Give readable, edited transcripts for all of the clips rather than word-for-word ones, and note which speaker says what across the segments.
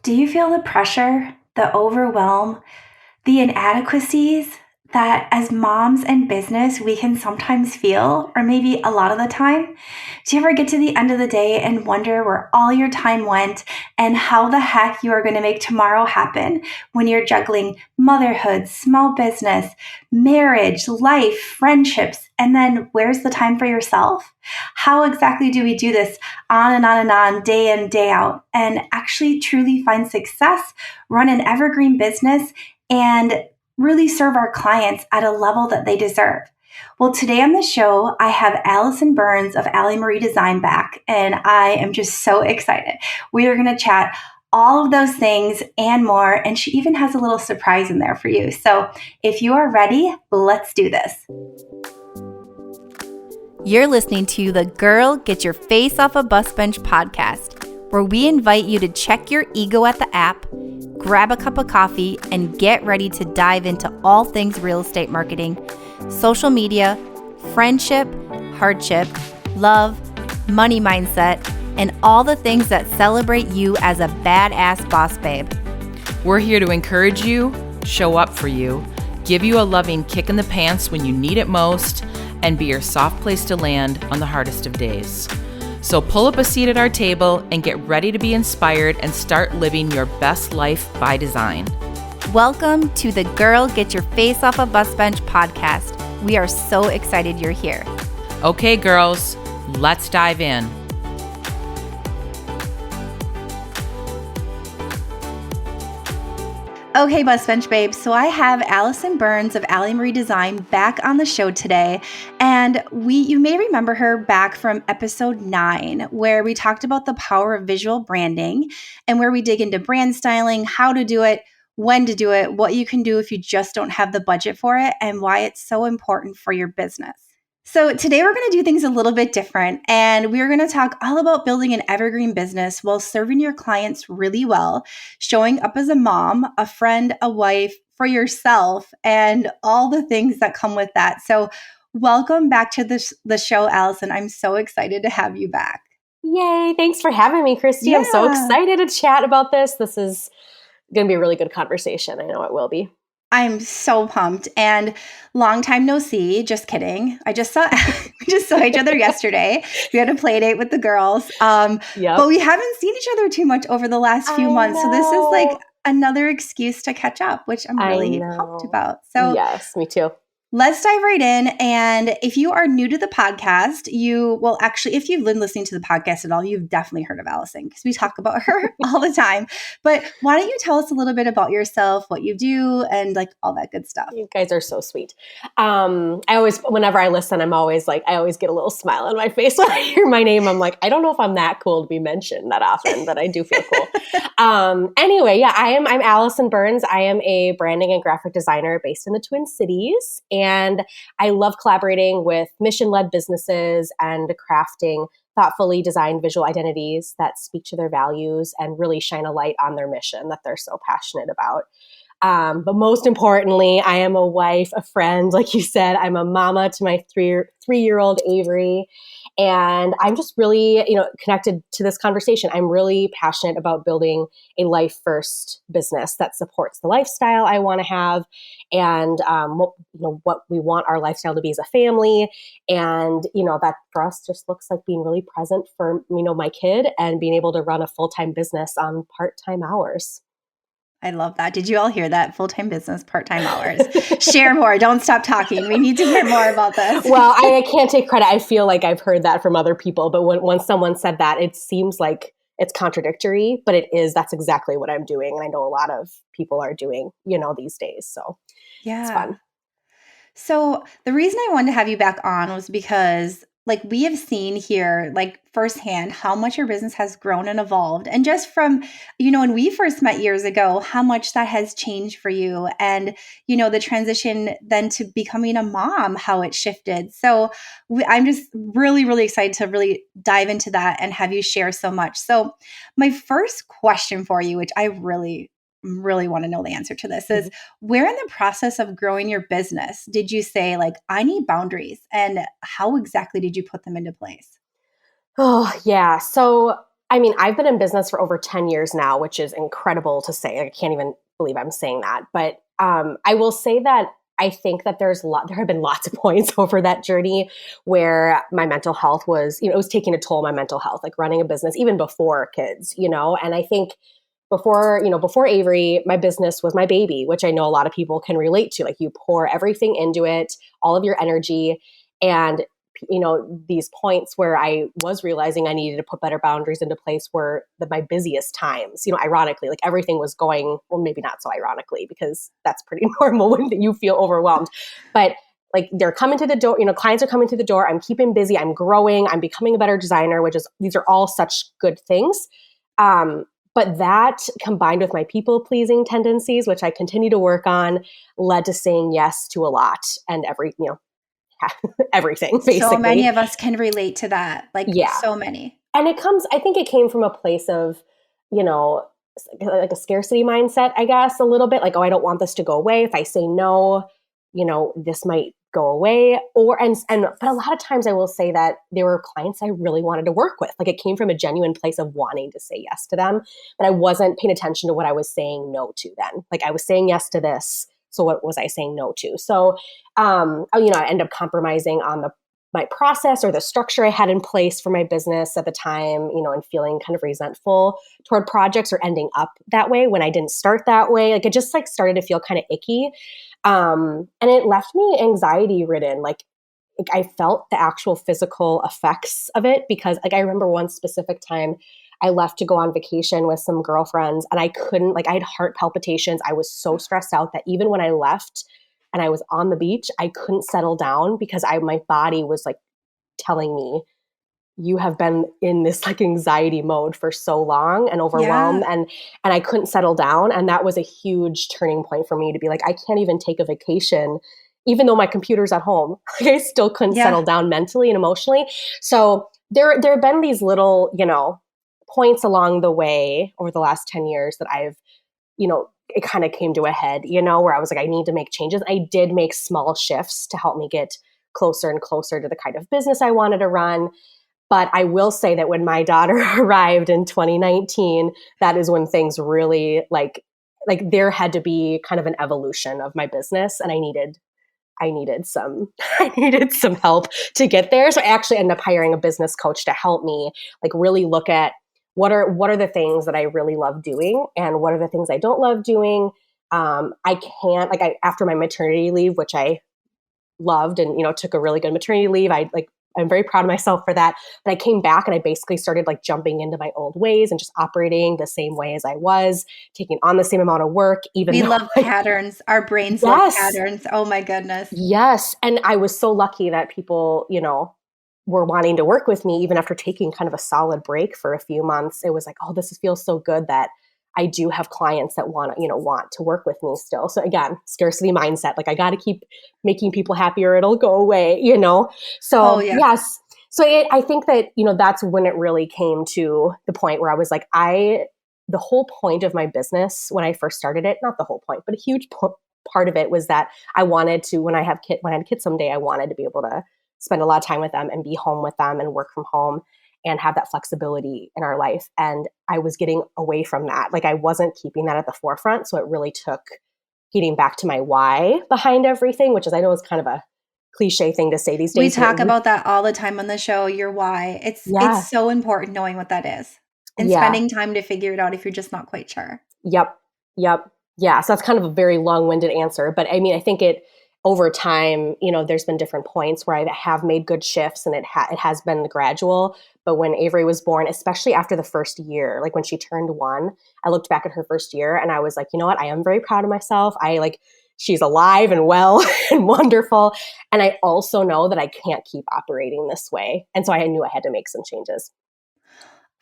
Speaker 1: Do you feel the pressure, the overwhelm, the inadequacies that as moms in business we can sometimes feel, or maybe a lot of the time? Do you ever get to the end of the day and wonder where all your time went and how the heck you are going to make tomorrow happen when you're juggling motherhood, small business, marriage, life, friendships, and then where's the time for yourself? How exactly do we do this on and on and on, day in, day out, and actually truly find success, run an evergreen business, and really serve our clients at a level that they deserve? Well, today on the show, I have Allison Burns of Allie Marie Design back, and I am just so excited. We are going to chat all of those things and more, and she even has a little surprise in there for you. So if you are ready, let's do this.
Speaker 2: You're listening to the Girl Get Your Face Off a Bus Bench podcast, where we invite you to check your ego at the app, grab a cup of coffee, and get ready to dive into all things real estate marketing, social media, friendship, hardship, love, money mindset, and all the things that celebrate you as a badass boss babe.
Speaker 3: We're here to encourage you, show up for you, give you a loving kick in the pants when you need it most, and be your soft place to land on the hardest of days. So pull up a seat at our table and get ready to be inspired and start living your best life by design.
Speaker 2: Welcome to the Girl Get Your Face Off a Bus Bench podcast. We are so excited you're here.
Speaker 3: Okay, girls, let's dive in.
Speaker 1: Okay, Bus Bench babes. So I have Allison Burns of Allie Marie Design back on the show today. And you may remember her back from episode 9, where we talked about the power of visual branding and where we dig into brand styling, how to do it, when to do it, what you can do if you just don't have the budget for it, and why it's so important for your business. So today we're going to do things a little bit different, and we're going to talk all about building an evergreen business while serving your clients really well, showing up as a mom, a friend, a wife, for yourself, and all the things that come with that. So welcome back to the show, Allison. I'm so excited to have you back.
Speaker 4: Yay. Thanks for having me, Kristi.
Speaker 1: Yeah.
Speaker 4: I'm so excited to chat about this. This is going to be a really good conversation. I know it will be.
Speaker 1: I'm so pumped, and long time no see. Just kidding. We just saw each other yesterday. We had a play date with the girls. But we haven't seen each other too much over the last few months. So this is like another excuse to catch up, which I'm really pumped about. So
Speaker 4: yes, me too.
Speaker 1: Let's dive right in. And if you are new to the podcast, if you've been listening to the podcast at all, you've definitely heard of Allison because we talk about her all the time. But why don't you tell us a little bit about yourself, what you do, and like all that good stuff?
Speaker 4: You guys are so sweet. Whenever I listen, I always get a little smile on my face when I hear my name. I'm like, I don't know if I'm that cool to be mentioned that often, but I do feel cool. Anyway, yeah, I'm Allison Burns. I am a branding and graphic designer based in the Twin Cities. And I love collaborating with mission-led businesses and crafting thoughtfully designed visual identities that speak to their values and really shine a light on their mission that they're so passionate about. But most importantly, I am a wife, a friend, like you said. I'm a mama to my three-year-old Avery. And I'm just really, connected to this conversation. I'm really passionate about building a life-first business that supports the lifestyle I want to have, and what we want our lifestyle to be as a family. And that for us just looks like being really present for my kid and being able to run a full-time business on part-time hours.
Speaker 1: I love that. Did you all hear that? Full-time business, part-time hours. Share more. Don't stop talking. We need to hear more about this.
Speaker 4: Well, I can't take credit. I feel like I've heard that from other people. But when someone said that, it seems like it's contradictory, but it is. That's exactly what I'm doing. And I know a lot of people are doing, these days. So yeah, it's fun.
Speaker 1: So the reason I wanted to have you back on was because we have seen here, firsthand, how much your business has grown and evolved. And just from, when we first met years ago, how much that has changed for you. And, the transition then to becoming a mom, how it shifted. So I'm just really, really excited to really dive into that and have you share so much. So my first question for you, which I really want to know the answer to this, is where in the process of growing your business did you say, I need boundaries, and how exactly did you put them into place?
Speaker 4: Oh, yeah. So I mean, I've been in business for over 10 years now, which is incredible to say. I can't even believe I'm saying that. But I will say that I think that there have been lots of points over that journey where my mental health was, it was taking a toll on my mental health, like running a business even before kids, and I think before Avery, my business was my baby, which I know a lot of people can relate to. Like you pour everything into it, all of your energy, and these points where I was realizing I needed to put better boundaries into place were my busiest times. Ironically, like everything was going, well, maybe not so ironically, because that's pretty normal when you feel overwhelmed. But like they're coming to the door, clients are coming to the door. I'm keeping busy. I'm growing. I'm becoming a better designer, these are all such good things. But that combined with my people-pleasing tendencies, which I continue to work on, led to saying yes to a lot and everything, basically.
Speaker 1: So many of us can relate to that. So many.
Speaker 4: And I think it came from a place of, like a scarcity mindset, I guess, a little bit. Like, oh, I don't want this to go away. If I say no, this might go away. But a lot of times I will say that there were clients I really wanted to work with. Like it came from a genuine place of wanting to say yes to them, but I wasn't paying attention to what I was saying no to then. Like I was saying yes to this. So what was I saying no to? So, I end up compromising on my process or the structure I had in place for my business at the time, and feeling kind of resentful toward projects or ending up that way when I didn't start that way. Like it just started to feel kind of icky. And it left me anxiety ridden. Like I felt the actual physical effects of it because I remember one specific time I left to go on vacation with some girlfriends and I couldn't, I had heart palpitations. I was so stressed out that even when I left and I was on the beach, I couldn't settle down because my body was telling me, you have been in this anxiety mode for so long and overwhelmed. Yeah. And I couldn't settle down. And that was a huge turning point for me to be like, I can't even take a vacation, even though my computer's at home. I still couldn't settle down mentally and emotionally. So there have been these little, points along the way over the last 10 years that I've, it kind of came to a head, where I was like, I need to make changes. I did make small shifts to help me get closer and closer to the kind of business I wanted to run. But I will say that when my daughter arrived in 2019, that is when things really there had to be kind of an evolution of my business, and I needed some help to get there. So I actually ended up hiring a business coach to help me really look at what are the things that I really love doing and what are the things I don't love doing. I can't after my maternity leave, which I loved and took a really good maternity leave. I'm very proud of myself for that. But I came back and I basically started jumping into my old ways and just operating the same way as I was, taking on the same amount of work.
Speaker 1: We love patterns. Our brains love patterns. Oh my goodness.
Speaker 4: Yes. And I was so lucky that people, were wanting to work with me even after taking kind of a solid break for a few months. It was oh, this feels so good that I do have clients that want to work with me still. So again, scarcity mindset. I got to keep making people happy or it'll go away, So yes. So I think that, that's when it really came to the point where I was the whole point of my business when I first started it, not the whole point, but a huge part of it was that I wanted to, when I had kids someday, I wanted to be able to spend a lot of time with them and be home with them and work from home and have that flexibility in our life. And I was getting away from that. I wasn't keeping that at the forefront. So it really took getting back to my why behind everything, which I know is kind of a cliche thing to say these days.
Speaker 1: We talk about that all the time on the show, your why. It's so important knowing what that is and spending time to figure it out if you're just not quite sure.
Speaker 4: Yep. Yeah. So that's kind of a very long-winded answer. But I mean, I think over time, there's been different points where I have made good shifts and it has been gradual. But when Avery was born, especially after the first year, when she turned 1, I looked back at her first year and I was like, you know what? I am very proud of myself. She's alive and well and wonderful. And I also know that I can't keep operating this way. And so I knew I had to make some changes.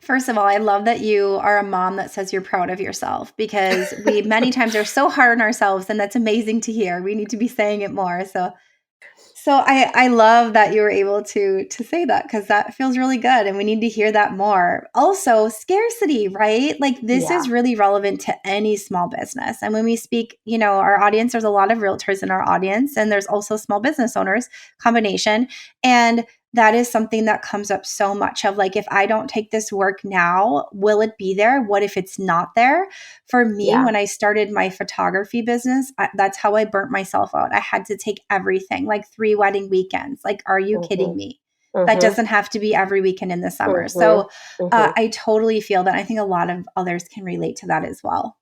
Speaker 1: First of all, I love that you are a mom that says you're proud of yourself because we many times are so hard on ourselves, and that's amazing to hear. We need to be saying it more. So I love that you were able to say that because that feels really good, and we need to hear that more. Also, scarcity, right? This is really relevant to any small business. And when we speak, our audience, there's a lot of realtors in our audience, and there's also small business owners combination. And that is something that comes up so much of like, if I don't take this work now, will it be there? What if it's not there? For me,
Speaker 4: Yeah.
Speaker 1: when I started my photography business, that's how I burnt myself out. I had to take everything, like 3 wedding weekends. Like, are you kidding me? That doesn't have to be every weekend in the summer. So I totally feel that. I think a lot of others can relate to that as well.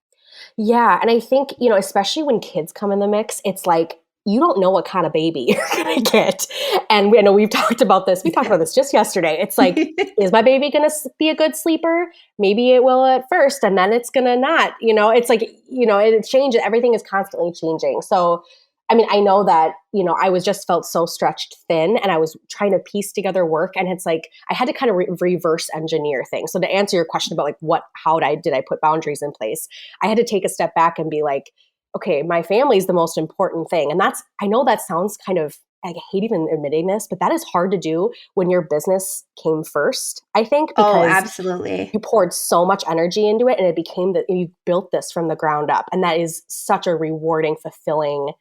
Speaker 4: Yeah. And I think, especially when kids come in the mix, it's like, you don't know what kind of baby you're going to get. And I know we've talked about this. We talked about this just yesterday. It's like, is my baby going to be a good sleeper? Maybe it will at first, and then it's going to not, it's like, it changes. Everything is constantly changing. So, I mean, I know that, I was just felt so stretched thin, and I was trying to piece together work, and it's like, I had to kind of reverse engineer things. So to answer your question about like, how did I put boundaries in place? I had to take a step back and be like, okay, my family is the most important thing. And I know that sounds kind of, I hate even admitting this, but that is hard to do when your business came first, I think, because
Speaker 1: absolutely.
Speaker 4: you poured so much energy into it, and it became that you built this from the ground up. And that is such a rewarding, fulfilling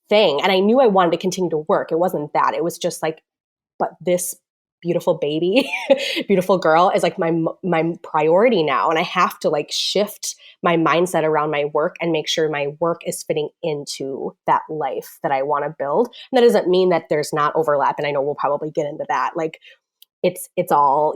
Speaker 4: thing. And I knew I wanted to continue to work. It wasn't that. It was just like, but this beautiful baby, beautiful girl is like my priority now. And I have to like shift my mindset around my work and make sure my work is fitting into that life that I want to build. And that doesn't mean that there's not overlap. And I know we'll probably get into that. Like it's all,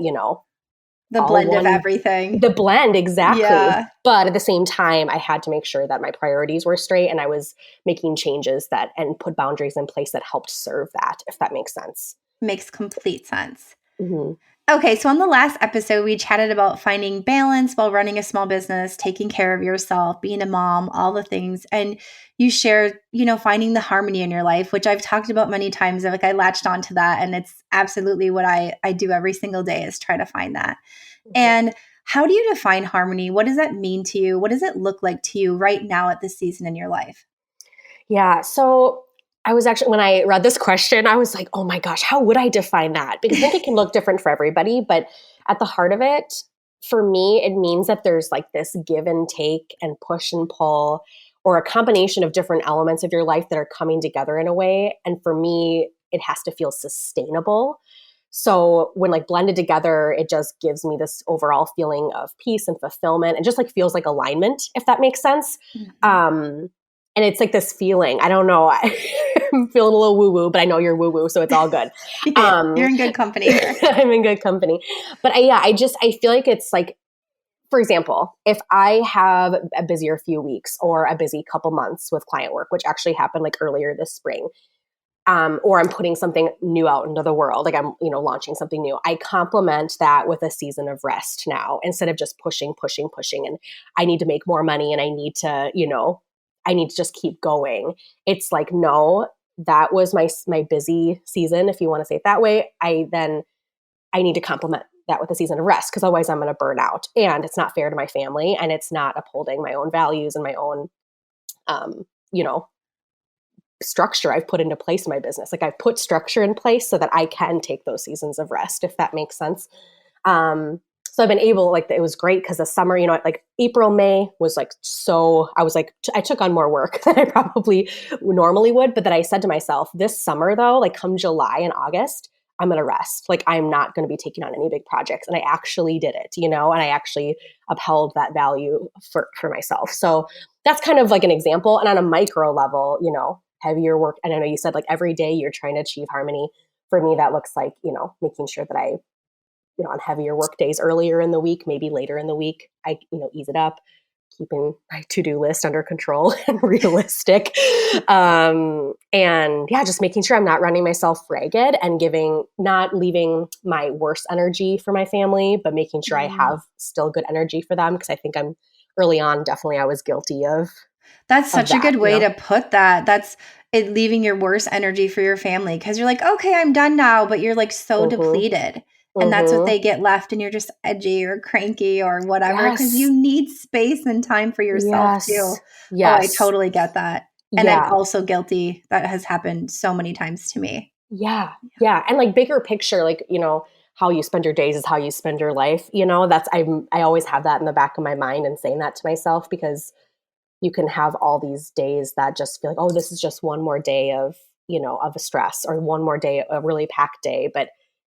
Speaker 1: the blend of everything.
Speaker 4: The blend, exactly.
Speaker 1: Yeah.
Speaker 4: But at the same time, I had to make sure that my priorities were straight, and I was making changes and put boundaries in place that helped serve that, if that makes sense.
Speaker 1: Makes complete sense. Okay, so on the last episode, we chatted about finding balance while running a small business, taking care of yourself, being a mom, all the things. And you shared, finding the harmony in your life, which I've talked about many times. Like I latched onto that, and it's absolutely what I do every single day is try to find that. And how do you define harmony? What does that mean to you? What does it look like to you right now at this season in your life?
Speaker 4: Yeah. So I was actually, when I read this question, I was like, oh my gosh, how would I define that? Because I think it can look different for everybody. But at the heart of it, for me, it means that there's like this give and take and push and pull, or a combination of different elements of your life that are coming together in a way. And for me, it has to feel sustainable. So when like blended together, it just gives me this overall feeling of peace and fulfillment, and just like feels like alignment, if that makes sense. And it's like this feeling, I don't know, I'm feeling a little woo-woo, but I know you're woo-woo, so it's all good.
Speaker 1: You're in good company here.
Speaker 4: I'm in good company. But I feel like it's like, for example, if I have a busier few weeks or a busy couple months with client work, which actually happened like earlier this spring, or I'm putting something new out into the world, like I'm, launching something new, I complement that with a season of rest now, instead of just pushing. And I need to make more money, and I need to, I need to just keep going. It's like, no, that was my busy season, if you want to say it that way. I need to complement that with a season of rest, because otherwise I'm going to burn out, and it's not fair to my family, and it's not upholding my own values and my own, structure I've put into place in my business. Like I've put structure in place so that I can take those seasons of rest, if that makes sense. So I've been able, like, it was great because the summer, like April, May was like, I took on more work than I probably normally would. But then I said to myself, this summer though, like come July and August, I'm going to rest. Like I'm not going to be taking on any big projects. And I actually did it, and I actually upheld that value for myself. So that's kind of like an example. And on a micro level, heavier work. And I know you said like every day you're trying to achieve harmony. For me, that looks like, making sure that I, on heavier work days earlier in the week, maybe later in the week, I, ease it up, keeping my to-do list under control and realistic. And yeah, just making sure I'm not running myself ragged and not leaving my worst energy for my family, but making sure I have still good energy for them. Because I think early on, definitely I was guilty of.
Speaker 1: That's such a good way to put that. That's it, leaving your worst energy for your family, because you're like, okay, I'm done now, but you're like so depleted. And that's what they get left, and you're just edgy or cranky or whatever, because you need space and time for yourself too. Yes. Oh, I totally get that. And I'm also guilty. That has happened so many times to me.
Speaker 4: Yeah. And like bigger picture, like, how you spend your days is how you spend your life. That's, I always have that in the back of my mind and saying that to myself, because you can have all these days that just feel like, oh, this is just one more day of, of a stress, or one more day, a really packed day. But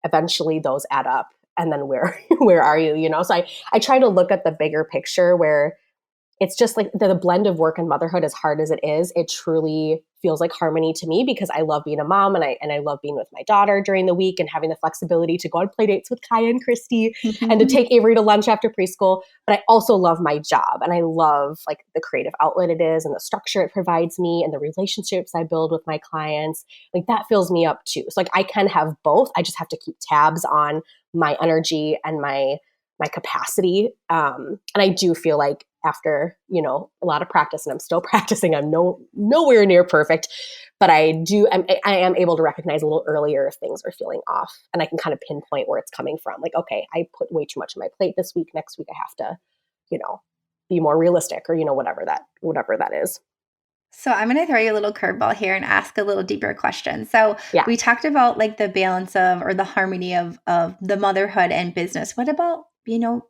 Speaker 4: eventually those add up. And then where are you, you know? So I try to look at the bigger picture where it's just like the blend of work and motherhood, as hard as it is, it truly feels like harmony to me because I love being a mom and I love being with my daughter during the week and having the flexibility to go on play dates with Kaya and Kristi and to take Avery to lunch after preschool. But I also love my job and I love like the creative outlet it is and the structure it provides me and the relationships I build with my clients. Like that fills me up too. So like I can have both. I just have to keep tabs on my energy and my capacity. And I do feel like after, you know, a lot of practice, and I'm still practicing, I'm nowhere near perfect, but I am able to recognize a little earlier if things are feeling off and I can kind of pinpoint where it's coming from. Like, okay, I put way too much on my plate this week. Next week I have to, you know, be more realistic or, you know, whatever that is.
Speaker 1: So I'm going to throw you a little curveball here and ask a little deeper question. So we talked about like the balance of, or the harmony of the motherhood and business. What about, you know,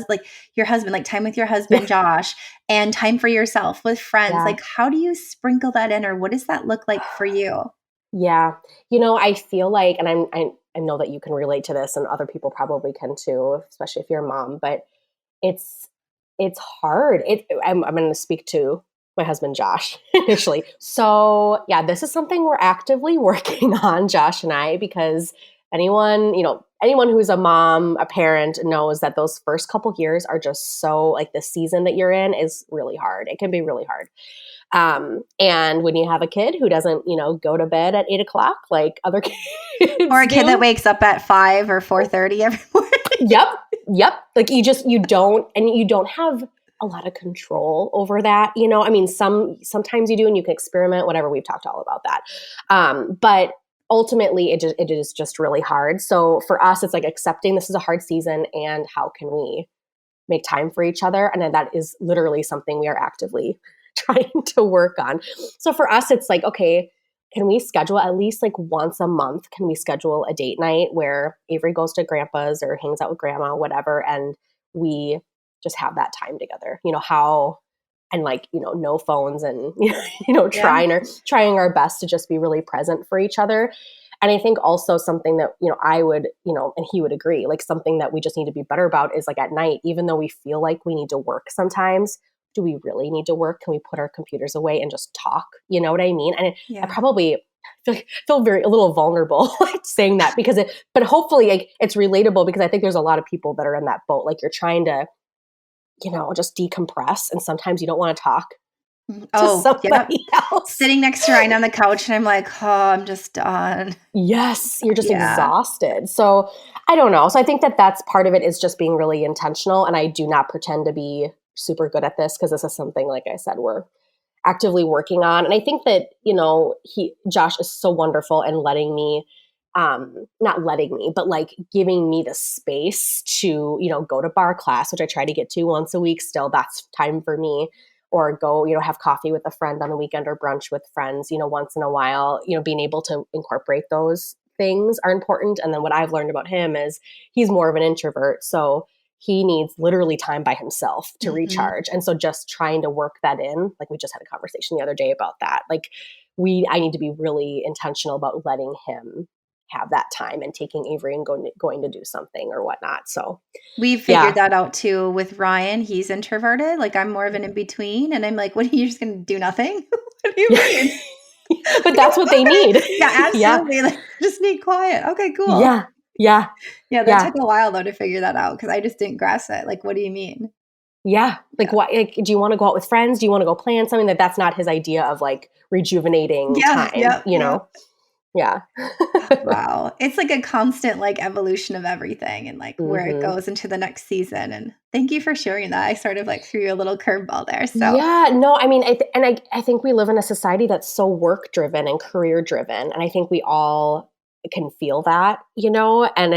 Speaker 1: like your husband, like time with your husband, Josh, and time for yourself with friends? Like, how do you sprinkle that in, or what does that look like for you?
Speaker 4: Yeah. You know, I feel like, and I know that you can relate to this and other people probably can too, especially if you're a mom, but it's hard. I'm going to speak to my husband, Josh, initially. So yeah, this is something we're actively working on, Josh and I, because anyone who's a mom, a parent knows that those first couple years are just so like the season that you're in is really hard. It can be really hard. And when you have a kid who doesn't, you know, go to bed at 8:00 like other kids,
Speaker 1: or a kid that wakes up at 5 or 4:30 every morning.
Speaker 4: Yep. Like you don't have a lot of control over that. You know, I mean, sometimes you do, and you can experiment, whatever. We've talked all about that. But ultimately it is just really hard. So for us, it's like accepting this is a hard season and how can we make time for each other? And then that is literally something we are actively trying to work on. So for us, it's like, okay, can we schedule at least like once a month? Can we schedule a date night where Avery goes to grandpa's or hangs out with grandma, whatever, and we just have that time together? You know, how, and like, you know, no phones and, you know, trying our best to just be really present for each other. And I think also something that, you know, I would, you know, and he would agree, like something that we just need to be better about is like at night, even though we feel like we need to work sometimes, do we really need to work? Can we put our computers away and just talk? You know what I mean? And I probably feel a little vulnerable like saying that but hopefully like, it's relatable because I think there's a lot of people that are in that boat. Like you're trying to, you know, just decompress. And sometimes you don't want to talk to somebody else.
Speaker 1: Sitting next to Ryan on the couch and I'm like, oh, I'm just done.
Speaker 4: Yes, you're just exhausted. So I don't know. So I think that that's part of it is just being really intentional. And I do not pretend to be super good at this because this is something, like I said, we're actively working on. And I think that, you know, Josh is so wonderful and letting me, not letting me, but like giving me the space to, you know, go to bar class, which I try to get to once a week still. That's time for me. Or go, you know, have coffee with a friend on the weekend or brunch with friends, you know, once in a while. You know, being able to incorporate those things are important. And then what I've learned about him is he's more of an introvert. So he needs literally time by himself to recharge. And so just trying to work that in, like we just had a conversation the other day about that. Like I need to be really intentional about letting him have that time and taking Avery and going to do something or whatnot. So
Speaker 1: we figured that out too with Ryan. He's introverted. Like I'm more of an in-between. And I'm like, what are you just going to do nothing? What do you mean?
Speaker 4: But that's what they need.
Speaker 1: Yeah, absolutely. Like, just need quiet. Okay, cool.
Speaker 4: Yeah.
Speaker 1: That took a while though to figure that out because I just didn't grasp it. Like, what do you mean?
Speaker 4: Yeah. Like what, like, do you want to go out with friends? Do you want to go plan something? That's not his idea of like rejuvenating time, you know? Yeah.
Speaker 1: Wow. It's like a constant like evolution of everything and like where it goes into the next season. And thank you for sharing that. I sort of like threw you a little curveball there. So
Speaker 4: yeah, no, I mean, I think we live in a society that's so work driven and career driven. And I think we all can feel that, you know, and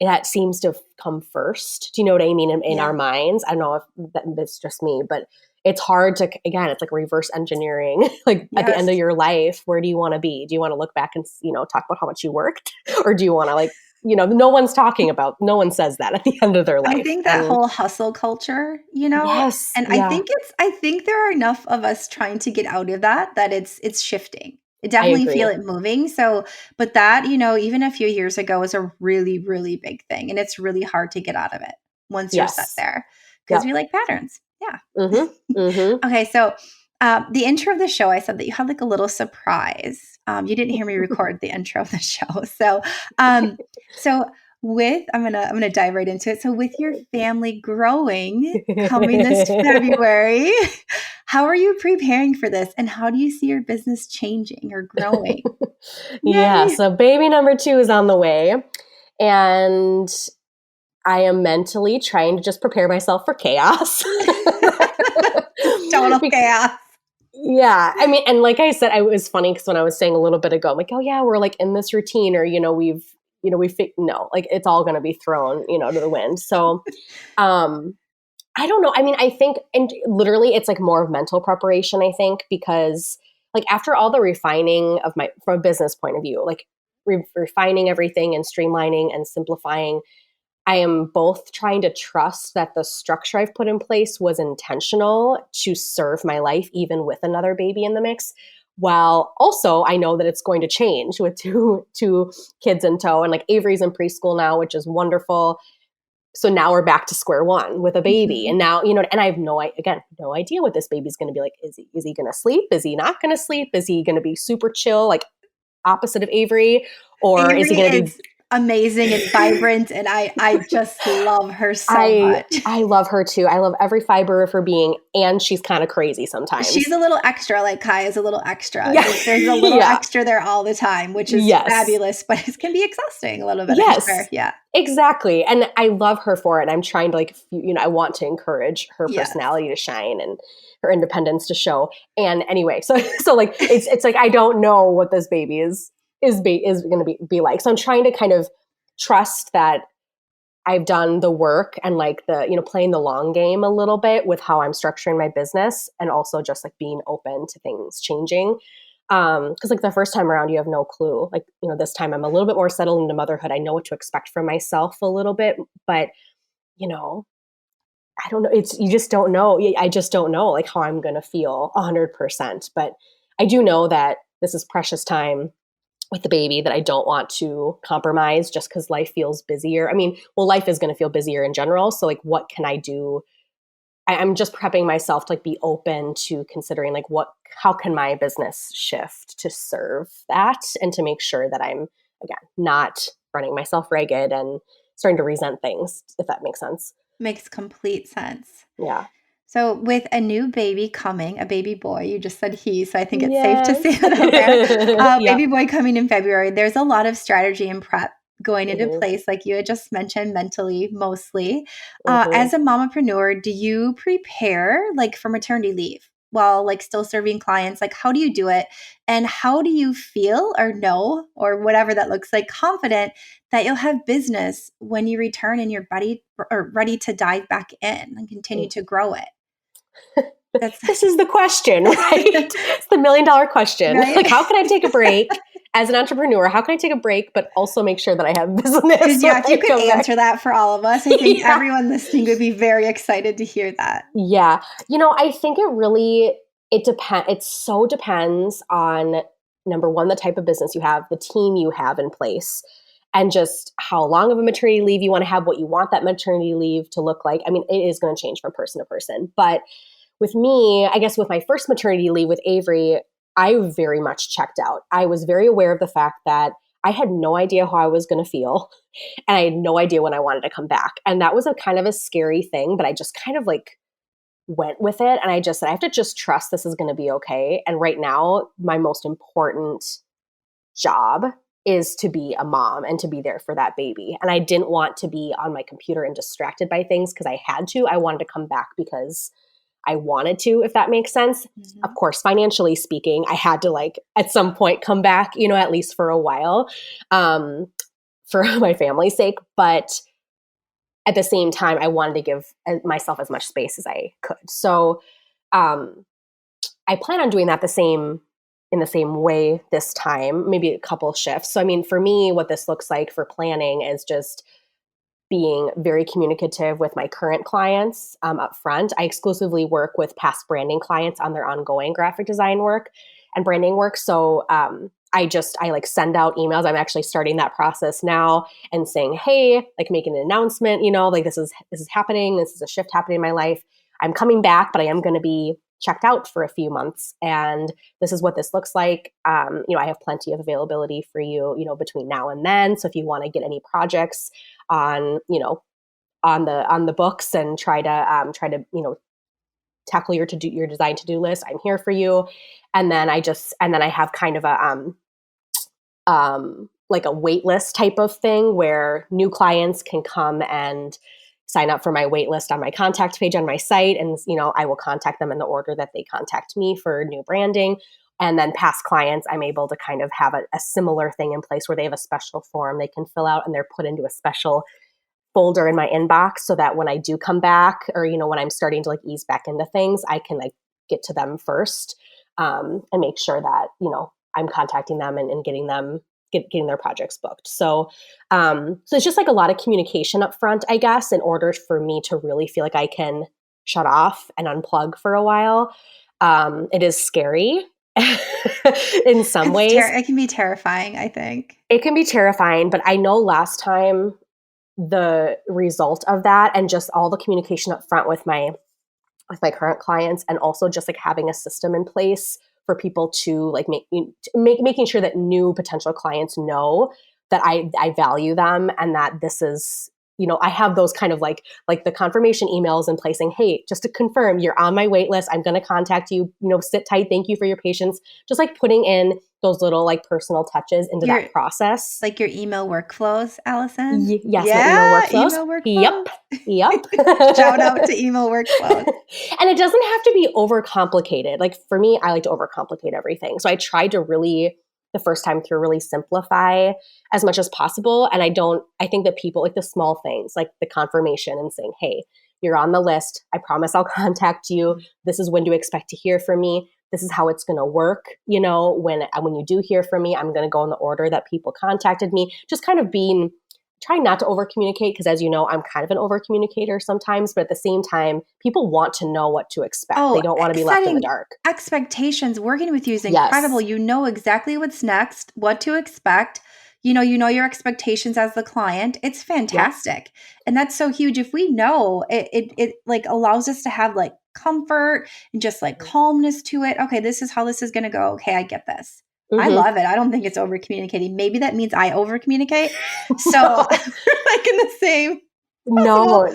Speaker 4: that seems to come first. Do you know what I mean? In our minds, I don't know if that's just me, but it's hard to, again, it's like reverse engineering, like at the end of your life, where do you want to be? Do you want to look back and, you know, talk about how much you worked? Or do you want to like, you know, no one says that at the end of their life.
Speaker 1: I think that whole hustle culture, you know, and I think there are enough of us trying to get out of that it's shifting. definitely feel it moving. So, but that, even a few years ago was a really, really big thing. And it's really hard to get out of it once you're set there because we like patterns. Yeah. Okay. So, the intro of the show, I said that you had like a little surprise. You didn't hear me record the intro of the show. So, I'm gonna dive right into it. So with your family growing coming this February, how are you preparing for this, and how do you see your business changing or growing?
Speaker 4: Yeah, so baby number 2 is on the way, and I am mentally trying to just prepare myself for chaos.
Speaker 1: Total chaos.
Speaker 4: Yeah. I mean, and like I said, it was funny because when I was saying a little bit ago, I'm like, oh yeah, we're like in this routine, or, no, like it's all going to be thrown, to the wind. So, I don't know. I mean, I think, and literally it's like more of mental preparation, I think, because like after all the refining of from a business point of view, like refining everything and streamlining and simplifying, I am both trying to trust that the structure I've put in place was intentional to serve my life, even with another baby in the mix. While also I know that it's going to change with two kids in tow, and like Avery's in preschool now, which is wonderful. So now we're back to square one with a baby. And now, and I have no idea what this baby's going to be like. Is he going to sleep? Is he not going to sleep? Is he going to be super chill, like opposite of Avery? Or
Speaker 1: Avery
Speaker 4: is he going to be
Speaker 1: amazing and vibrant, and I just love her so much.
Speaker 4: I love her too. I love every fiber of her being, and she's kind of crazy sometimes.
Speaker 1: She's a little extra, like Kai is a little extra. Yeah. There's a little extra there all the time, which is fabulous, but it can be exhausting a little bit. Extra. Yeah, exactly.
Speaker 4: And I love her for it. I'm trying to I want to encourage her personality to shine and her independence to show. And anyway, so like it's like I don't know what this baby is going to be like. So I'm trying to kind of trust that I've done the work and like the, playing the long game a little bit with how I'm structuring my business, and also just like being open to things changing. Cause like the first time around, you have no clue. Like, this time I'm a little bit more settled into motherhood. I know what to expect from myself a little bit, but I don't know. You just don't know. I just don't know like how I'm going to feel 100%. But I do know that this is precious time with the baby that I don't want to compromise just because life feels busier. I mean, life is going to feel busier in general. So like, what can I do? I'm just prepping myself to like be open to considering like how can my business shift to serve that, and to make sure that I'm, again, not running myself ragged and starting to resent things, if that makes sense.
Speaker 1: Makes complete sense.
Speaker 4: Yeah.
Speaker 1: So with a new baby coming, a baby boy, you just said he, so I think it's safe to say that out there. Baby boy coming in February, there's a lot of strategy and prep going into place, like you had just mentioned, mentally mostly. As a mompreneur, do you prepare like for maternity leave while like still serving clients? Like how do you do it? And how do you feel or know, or whatever that looks like, confident that you'll have business when you return and you're ready to dive back in and continue to grow it?
Speaker 4: This is the question, right? It's the $1 million question. Right? Like, how can I take a break as an entrepreneur? How can I take a break, but also make sure that I have business?
Speaker 1: Yeah, if you could answer that for all of us, I think everyone listening would be very excited to hear that.
Speaker 4: Yeah. I think it depends. It so depends on, number one, the type of business you have, the team you have in place, and just how long of a maternity leave you want to have, what you want that maternity leave to look like. I mean, it is going to change from person to person. But with me, I guess with my first maternity leave with Avery, I very much checked out. I was very aware of the fact that I had no idea how I was going to feel, and I had no idea when I wanted to come back. And that was a kind of a scary thing, but I just kind of like went with it. And I just said, I have to just trust this is going to be okay. And right now, my most important job is to be a mom and to be there for that baby. And I didn't want to be on my computer and distracted by things because I had to. I wanted to come back because I wanted to, if that makes sense. Of course, financially speaking, I had to like at some point come back, at least for a while, for my family's sake. But at the same time, I wanted to give myself as much space as I could. So I plan on doing that in the same way this time, maybe a couple shifts. So, I mean, for me, what this looks like for planning is just being very communicative with my current clients up front. I exclusively work with past branding clients on their ongoing graphic design work. and branding work. So I like send out emails. I'm actually starting that process now and saying, hey, like making an announcement, like this is happening. This is a shift happening in my life. I'm coming back, but I am going to be checked out for a few months. And this is what this looks like. I have plenty of availability for you, between now and then. So if you want to get any projects on the books and try to tackle your design to-do list, I'm here for you. And then I have kind of like a wait list type of thing where new clients can come and sign up for my wait list on my contact page on my site. And, I will contact them in the order that they contact me for new branding. And then past clients, I'm able to kind of have a similar thing in place where they have a special form they can fill out and they're put into a special folder in my inbox so that when I do come back or, when I'm starting to like ease back into things, I can like get to them first and make sure that, I'm contacting them and getting their projects booked. So it's just like a lot of communication up front, I guess, in order for me to really feel like I can shut off and unplug for a while. It is scary in some ways.
Speaker 1: It can be terrifying, I think.
Speaker 4: It can be terrifying, but I know last time the result of that and just all the communication up front with my current clients and also just like having a system in place for people to like making sure that new potential clients know that I value them and that this is, I have those kind of like the confirmation emails in place saying, hey, just to confirm, you're on my wait list. I'm going to contact you, sit tight. Thank you for your patience. Just like putting in those little like personal touches into that process.
Speaker 1: Like your email workflows, Allison?
Speaker 4: Yes, my email workflows. Yep.
Speaker 1: Shout out to email workflows.
Speaker 4: And it doesn't have to be overcomplicated. Like for me, I like to overcomplicate everything. So I tried to really, the first time through, really simplify as much as possible. And I think that people like the small things, like the confirmation and saying, hey, you're on the list. I promise I'll contact you. This is when to expect to hear from me. This is how it's going to work. When you do hear from me, I'm going to go in the order that people contacted me. Just kind of trying not to over communicate because, as you know, I'm kind of an over communicator sometimes. But at the same time, people want to know what to expect. They don't want to be left in the dark.
Speaker 1: Expectations. Working with you is incredible. Yes. You know exactly what's next, what to expect. You know your expectations as the client. It's fantastic. Yes. And that's so huge. If we know it like allows us to have like comfort and just like calmness to it. Okay, this is how this is going to go. Okay, I get this. Mm-hmm. I love it. I don't think it's over communicating. Maybe that means I over communicate. So like in the same.
Speaker 4: No.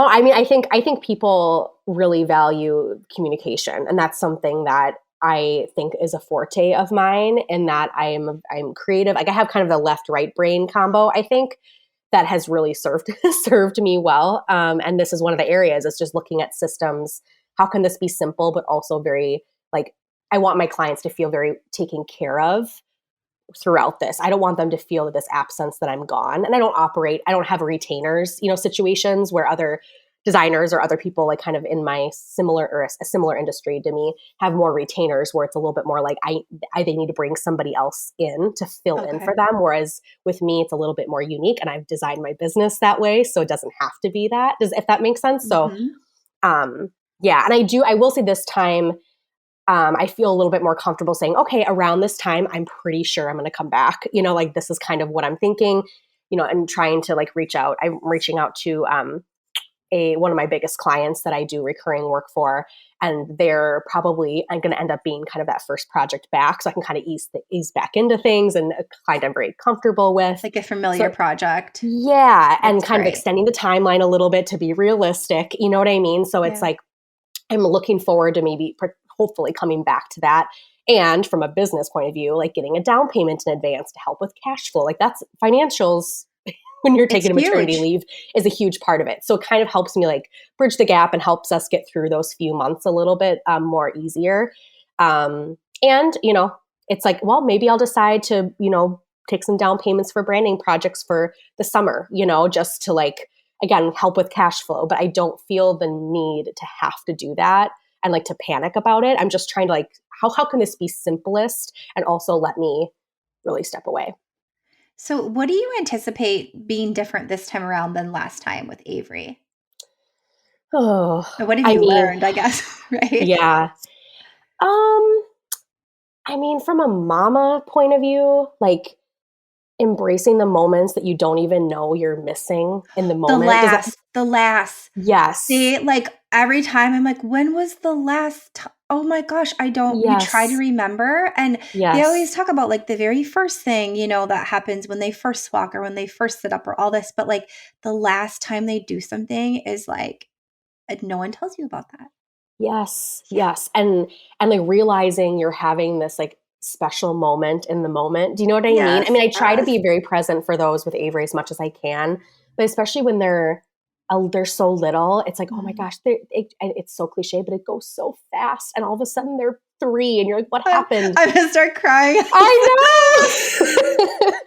Speaker 4: I mean, I think people really value communication, and that's something that I think is a forte of mine, in that I'm creative. Like I have kind of the left-right brain combo, I think, that has really served me well. And this is one of the areas. It's just looking at systems. How can this be simple, but also very like, I want my clients to feel very taken care of throughout this. I don't want them to feel this absence that I'm gone. And I don't have retainers, situations where other designers or other people like kind of in my similar or a similar industry to me have more retainers where it's a little bit more like they need to bring somebody else in to fill in for them. Whereas with me, it's a little bit more unique, and I've designed my business that way. So it doesn't have to be that, if that makes sense. Mm-hmm. So, yeah. And I will say this time, I feel a little bit more comfortable saying, okay, around this time, I'm pretty sure I'm going to come back, like this is kind of what I'm thinking, and trying to like reach out. I'm reaching out to, one of my biggest clients that I do recurring work for, and they're probably going to end up being kind of that first project back, so I can kind of ease back into things and a client I'm very comfortable with,
Speaker 1: like a familiar project.
Speaker 4: Yeah, and kind of extending the timeline a little bit to be realistic. You know what I mean? So it's like I'm looking forward to maybe hopefully coming back to that. And from a business point of view, like getting a down payment in advance to help with cash flow, like that's financials. When you're taking a maternity leave is a huge part of it. So it kind of helps me like bridge the gap and helps us get through those few months a little bit more easier. And, it's like, well, maybe I'll decide to, take some down payments for branding projects for the summer, just to like, again, help with cash flow. But I don't feel the need to have to do that and like to panic about it. I'm just trying to like, how can this be simplest and also let me really step away?
Speaker 1: So what do you anticipate being different this time around than last time with Avery?
Speaker 4: Oh,
Speaker 1: what have you learned, I guess, right?
Speaker 4: Yeah. I mean, from a mama point of view, like embracing the moments that you don't even know you're missing in the moment.
Speaker 1: The last.
Speaker 4: Yes.
Speaker 1: See, like every time I'm like, when was the last time? Oh my gosh, you try to
Speaker 4: Yes.
Speaker 1: remember. And they always
Speaker 4: Yes.
Speaker 1: talk about like the very first thing, that happens when they first walk or when they first sit up or all this. But like the last time they do something is like, no one tells you about that.
Speaker 4: Yes. Yes. And like realizing you're having this like special moment in the moment. Do you know what I mean? I
Speaker 1: Yes.
Speaker 4: mean, I try to be very present for those with Avery as much as I can, but especially when they're so little, it's like, oh my gosh, it's so cliche, but it goes so fast. And all of a sudden they're 3 and you're like, what happened?
Speaker 1: I'm going to start crying.
Speaker 4: I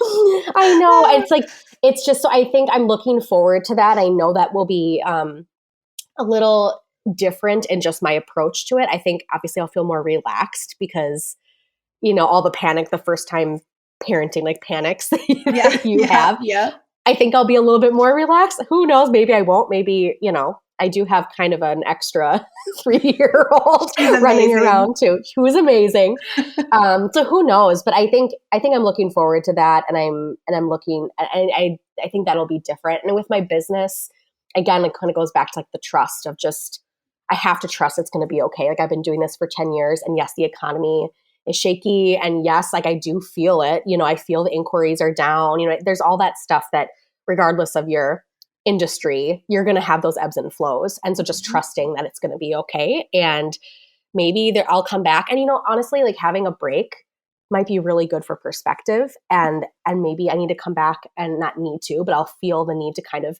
Speaker 4: know. I know. It's like, it's just, so I think I'm looking forward to that. I know that will be a little different in just my approach to it. I think obviously I'll feel more relaxed because, all the panic the first time parenting, like panics that you have.
Speaker 1: Yeah.
Speaker 4: I think I'll be a little bit more relaxed. Who knows? Maybe I won't. Maybe, I do have kind of an extra 3-year-old running around too, who is amazing. So who knows? But I think I'm looking forward to that. And I'm looking, I think that'll be different. And with my business, again, it kind of goes back to like the trust of just, I have to trust it's going to be okay. Like I've been doing this for 10 years and yes, the economy is shaky. And yes, like I do feel it, I feel the inquiries are down, there's all that stuff that regardless of your industry, you're going to have those ebbs and flows. And so just trusting that it's going to be okay. And maybe I'll come back. And, honestly, like having a break might be really good for perspective. And maybe I need to come back and not need to, but I'll feel the need to kind of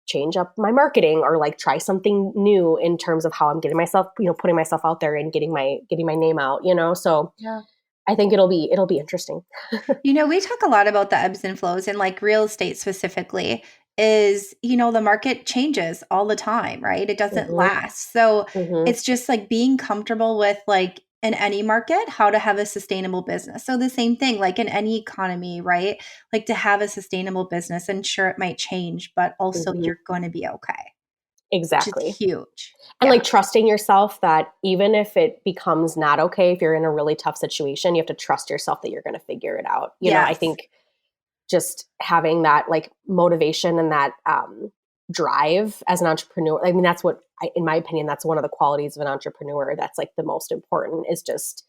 Speaker 4: change up my marketing or like try something new in terms of how I'm getting myself, putting myself out there and getting my name out, So
Speaker 1: yeah.
Speaker 4: I think it'll be interesting.
Speaker 1: We talk a lot about the ebbs and flows and like real estate specifically is, the market changes all the time, right? It doesn't last. So it's just like being comfortable with like in any market, how to have a sustainable business. So the same thing, like in any economy, right? Like to have a sustainable business and sure it might change, but also you're going to be okay.
Speaker 4: Exactly.
Speaker 1: Which is huge.
Speaker 4: And like trusting yourself that even if it becomes not okay, if you're in a really tough situation, you have to trust yourself that you're going to figure it out. I think just having that like motivation and that drive as an entrepreneur, I mean, that's what, in my opinion, that's one of the qualities of an entrepreneur. That's like the most important is just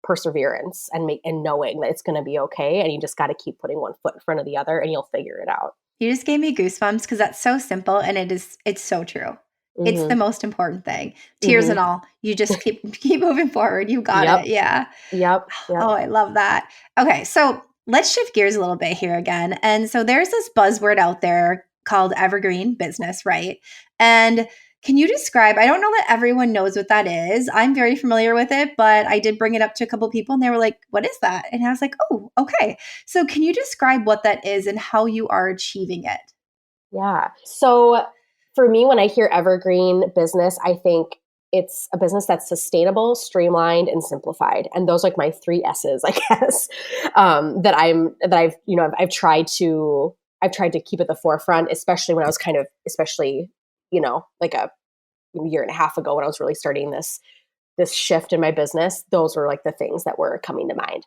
Speaker 4: perseverance and knowing that it's going to be okay. And you just got to keep putting one foot in front of the other and you'll figure it out.
Speaker 1: You just gave me goosebumps because that's so simple and it's so true. It's the most important thing. Tears and all. You just keep moving forward. You got it. Yeah.
Speaker 4: Yep.
Speaker 1: Oh, I love that. Okay. So let's shift gears a little bit here again. And so there's this buzzword out there called Evergreen business, right? And can you describe, I don't know that everyone knows what that is. I'm very familiar with it, but I did bring it up to a couple of people and they were like, what is that? And I was like, oh, okay. So can you describe what that is and how you are achieving it?
Speaker 4: Yeah. So for me, when I hear Evergreen business, I think it's a business that's sustainable, streamlined, and simplified. And those are like my 3 S's, I guess, I've tried to keep at the forefront, especially when I was like a year and a half ago when I was really starting this shift in my business. Those were like the things that were coming to mind.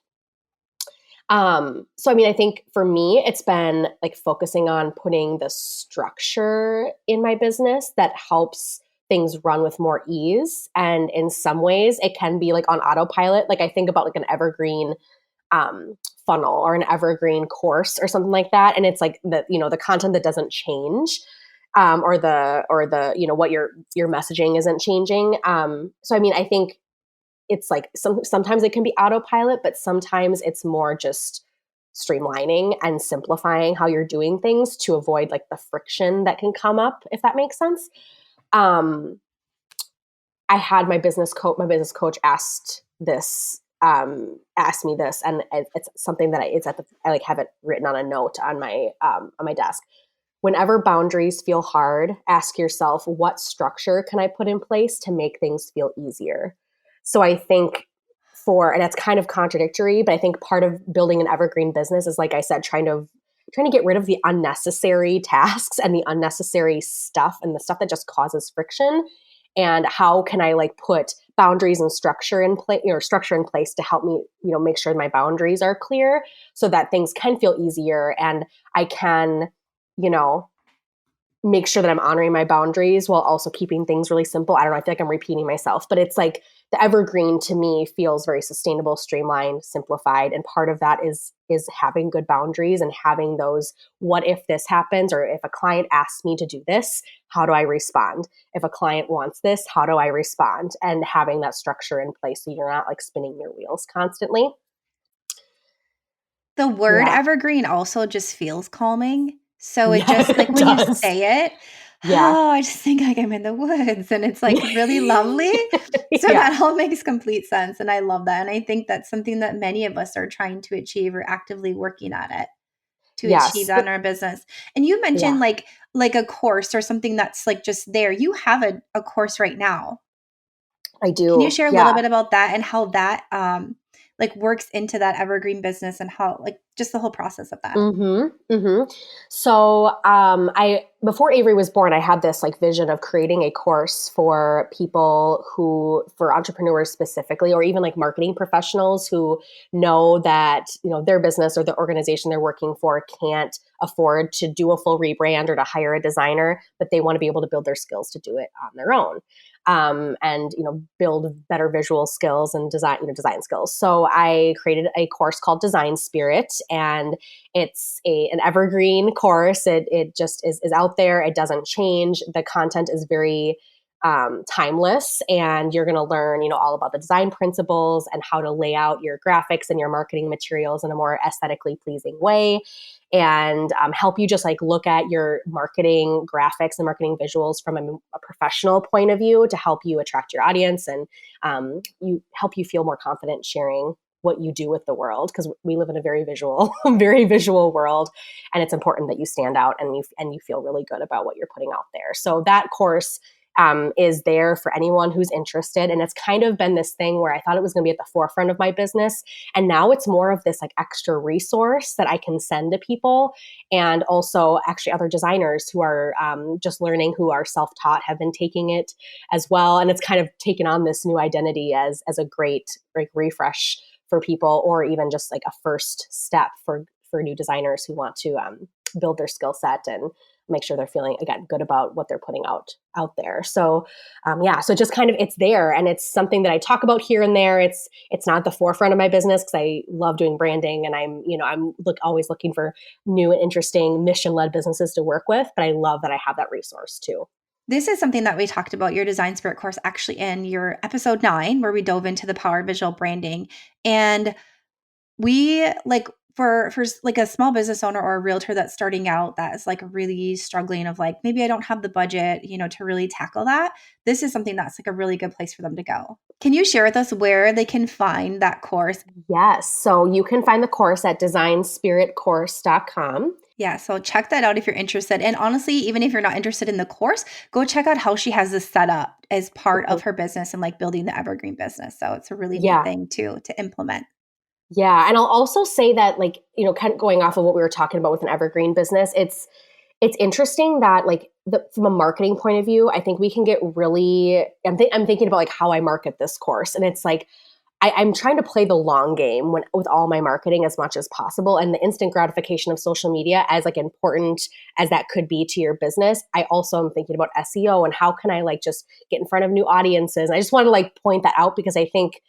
Speaker 4: So, I mean, I think for me, it's been like focusing on putting the structure in my business that helps things run with more ease. And in some ways it can be like on autopilot. Like I think about like an Evergreen funnel or an Evergreen course or something like that. And it's like the content that doesn't change, or the what your messaging isn't changing. So, I mean, I think it's like sometimes it can be autopilot, but sometimes it's more just streamlining and simplifying how you're doing things to avoid like the friction that can come up, if that makes sense. I had my business coach asked me this, and it's something that I like have it written on a note on my desk. Whenever boundaries feel hard, ask yourself, what structure can I put in place to make things feel easier? So I think and it's kind of contradictory, but I think part of building an evergreen business is, like I said, trying to get rid of the unnecessary tasks and the unnecessary stuff and the stuff that just causes friction, and how can I like put boundaries and structure in place to help me, make sure my boundaries are clear so that things can feel easier and I can, make sure that I'm honoring my boundaries while also keeping things really simple. I don't know, I feel like I'm repeating myself, but it's like the Evergreen to me feels very sustainable, streamlined, simplified. And part of that is having good boundaries and having those, what if this happens? Or if a client asks me to do this, how do I respond? If a client wants this, how do I respond? And having that structure in place so you're not like spinning your wheels constantly.
Speaker 1: The word
Speaker 4: Yeah.
Speaker 1: evergreen also just feels calming. So it
Speaker 4: Yeah,
Speaker 1: just like
Speaker 4: it
Speaker 1: when you
Speaker 4: does.
Speaker 1: say it,
Speaker 4: Yeah.
Speaker 1: I just think like I'm in the woods and it's like really lovely. So
Speaker 4: Yeah.
Speaker 1: that all makes complete sense. And I love that. And I think that's something that many of us are trying to achieve or actively working at it to achieve
Speaker 4: Yes.
Speaker 1: that in our business. And you mentioned
Speaker 4: Yeah.
Speaker 1: like a course or something that's like just there. You have a course right now.
Speaker 4: I
Speaker 1: Can you
Speaker 4: do.
Speaker 1: share a little
Speaker 4: Yeah.
Speaker 1: bit about that and how that like works into that evergreen business and how like just the whole process of that?
Speaker 4: Mm-hmm. Mm-hmm. So, I before Avery was born, I had this like vision of creating a course for people for entrepreneurs specifically, or even like marketing professionals who know that their business or the organization they're working for can't afford to do a full rebrand or to hire a designer, but they want to be able to build their skills to do it on their own. And build better visual skills and design skills. So I created a course called Design Spirit, and it's an evergreen course. It just is out there. It doesn't change. The content is very timeless, and you're going to learn all about the design principles and how to lay out your graphics and your marketing materials in a more aesthetically pleasing way, and help you just like look at your marketing graphics and marketing visuals from a professional point of view to help you attract your audience and help you feel more confident sharing what you do with the world, because we live in a very visual world, and it's important that you stand out and you feel really good about what you're putting out there. So that course is there for anyone who's interested. And it's kind of been this thing where I thought it was going to be at the forefront of my business. And now it's more of this like extra resource that I can send to people. And also actually other designers who are just learning, who are self-taught, have been taking it as well. And it's kind of taken on this new identity as a great like refresh for people, or even just like a first step for new designers who want to build their skill set and make sure they're feeling, again, good about what they're putting out there. So so just kind of, it's there, and it's something that I talk about here and there. It's not at the forefront of my business because I love doing branding, and I'm always looking for new and interesting mission-led businesses to work with, but I love that I have that resource too.
Speaker 1: This is something that we talked about your Design Spirit course actually in your episode 9, where we dove into the power of visual branding. And we like for like a small business owner or a realtor that's starting out, that is like really struggling of like, maybe I don't have the budget, to really tackle that. This is something that's like a really good place for them to go. Can you share with us where they can find that course?
Speaker 4: Yes. So you can find the course at designspiritcourse.com.
Speaker 1: Yeah, so check that out if you're interested. And honestly, even if you're not interested in the course, go check out how she has this set up as part of her business and like building the evergreen business. So it's a really neat thing to implement.
Speaker 4: Yeah. And I'll also say that, like, kind of going off of what we were talking about with an evergreen business, it's interesting that like from a marketing point of view, I think we can get really, I'm thinking about like how I market this course. And it's like, I'm trying to play the long game with all my marketing as much as possible. And the instant gratification of social media, as like important as that could be to your business, I also am thinking about SEO and how can I like just get in front of new audiences. And I just want to like point that out because I think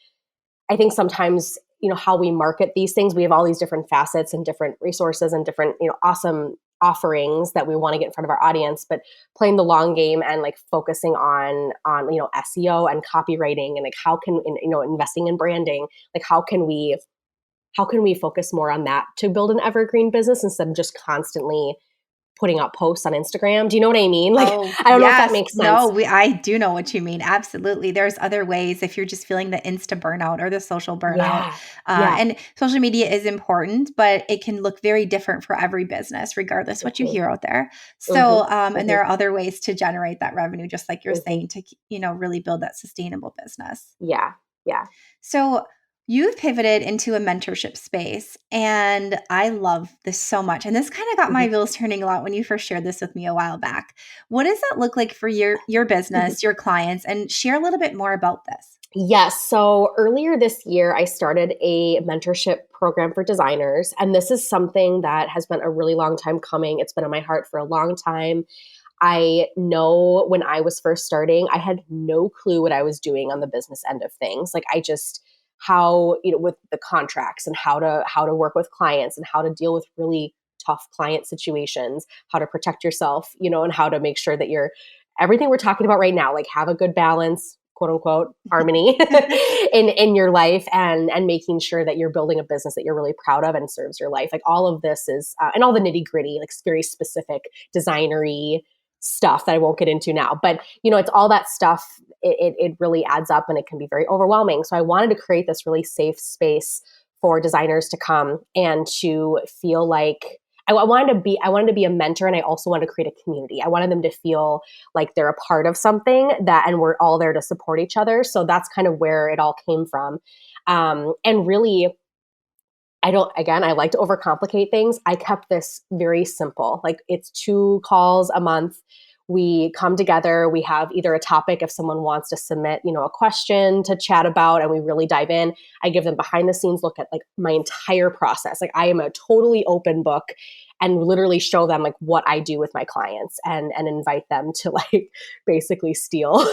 Speaker 4: sometimes, how we market these things, we have all these different facets and different resources and different, awesome offerings that we want to get in front of our audience, but playing the long game and like focusing on SEO and copywriting and like how can investing in branding, like how can we focus more on that to build an evergreen business instead of just constantly putting out posts on Instagram. Do you know what I mean? Like, I don't know if that makes sense.
Speaker 1: No, I do know what you mean. Absolutely. There's other ways if you're just feeling the Insta burnout or the social burnout. And social media is important, but it can look very different for every business, regardless what you hear out there. So, and there are other ways to generate that revenue, just like you're saying, to, really build that sustainable business.
Speaker 4: Yeah. Yeah.
Speaker 1: So you've pivoted into a mentorship space, and I love this so much. And this kind of got my wheels turning a lot when you first shared this with me a while back. What does that look like for your business, your clients, and share a little bit more about this?
Speaker 4: Yes. So earlier this year, I started a mentorship program for designers. And this is something that has been a really long time coming. It's been on my heart for a long time. I know when I was first starting, I had no clue what I was doing on the business end of things. Like I just how, with the contracts and how to work with clients and how to deal with really tough client situations, how to protect yourself, and how to make sure that you're everything we're talking about right now, like have a good balance, quote unquote, harmony in your life and making sure that you're building a business that you're really proud of and serves your life. Like all of this is, and all the nitty gritty, like very specific designery stuff that I won't get into now, but it's all that stuff. It really adds up and it can be very overwhelming. So I wanted to create this really safe space for designers to come and to feel like I wanted to be a mentor, and I also wanted to create a community. I wanted them to feel like they're a part of something and we're all there to support each other. So that's kind of where it all came from. And really, I like to overcomplicate things. I kept this very simple. Like it's 2 calls a month. We come together, we have either a topic if someone wants to submit, a question to chat about, and we really dive in. I give them behind the scenes look at like my entire process. Like I am a totally open book and literally show them like what I do with my clients and invite them to like basically steal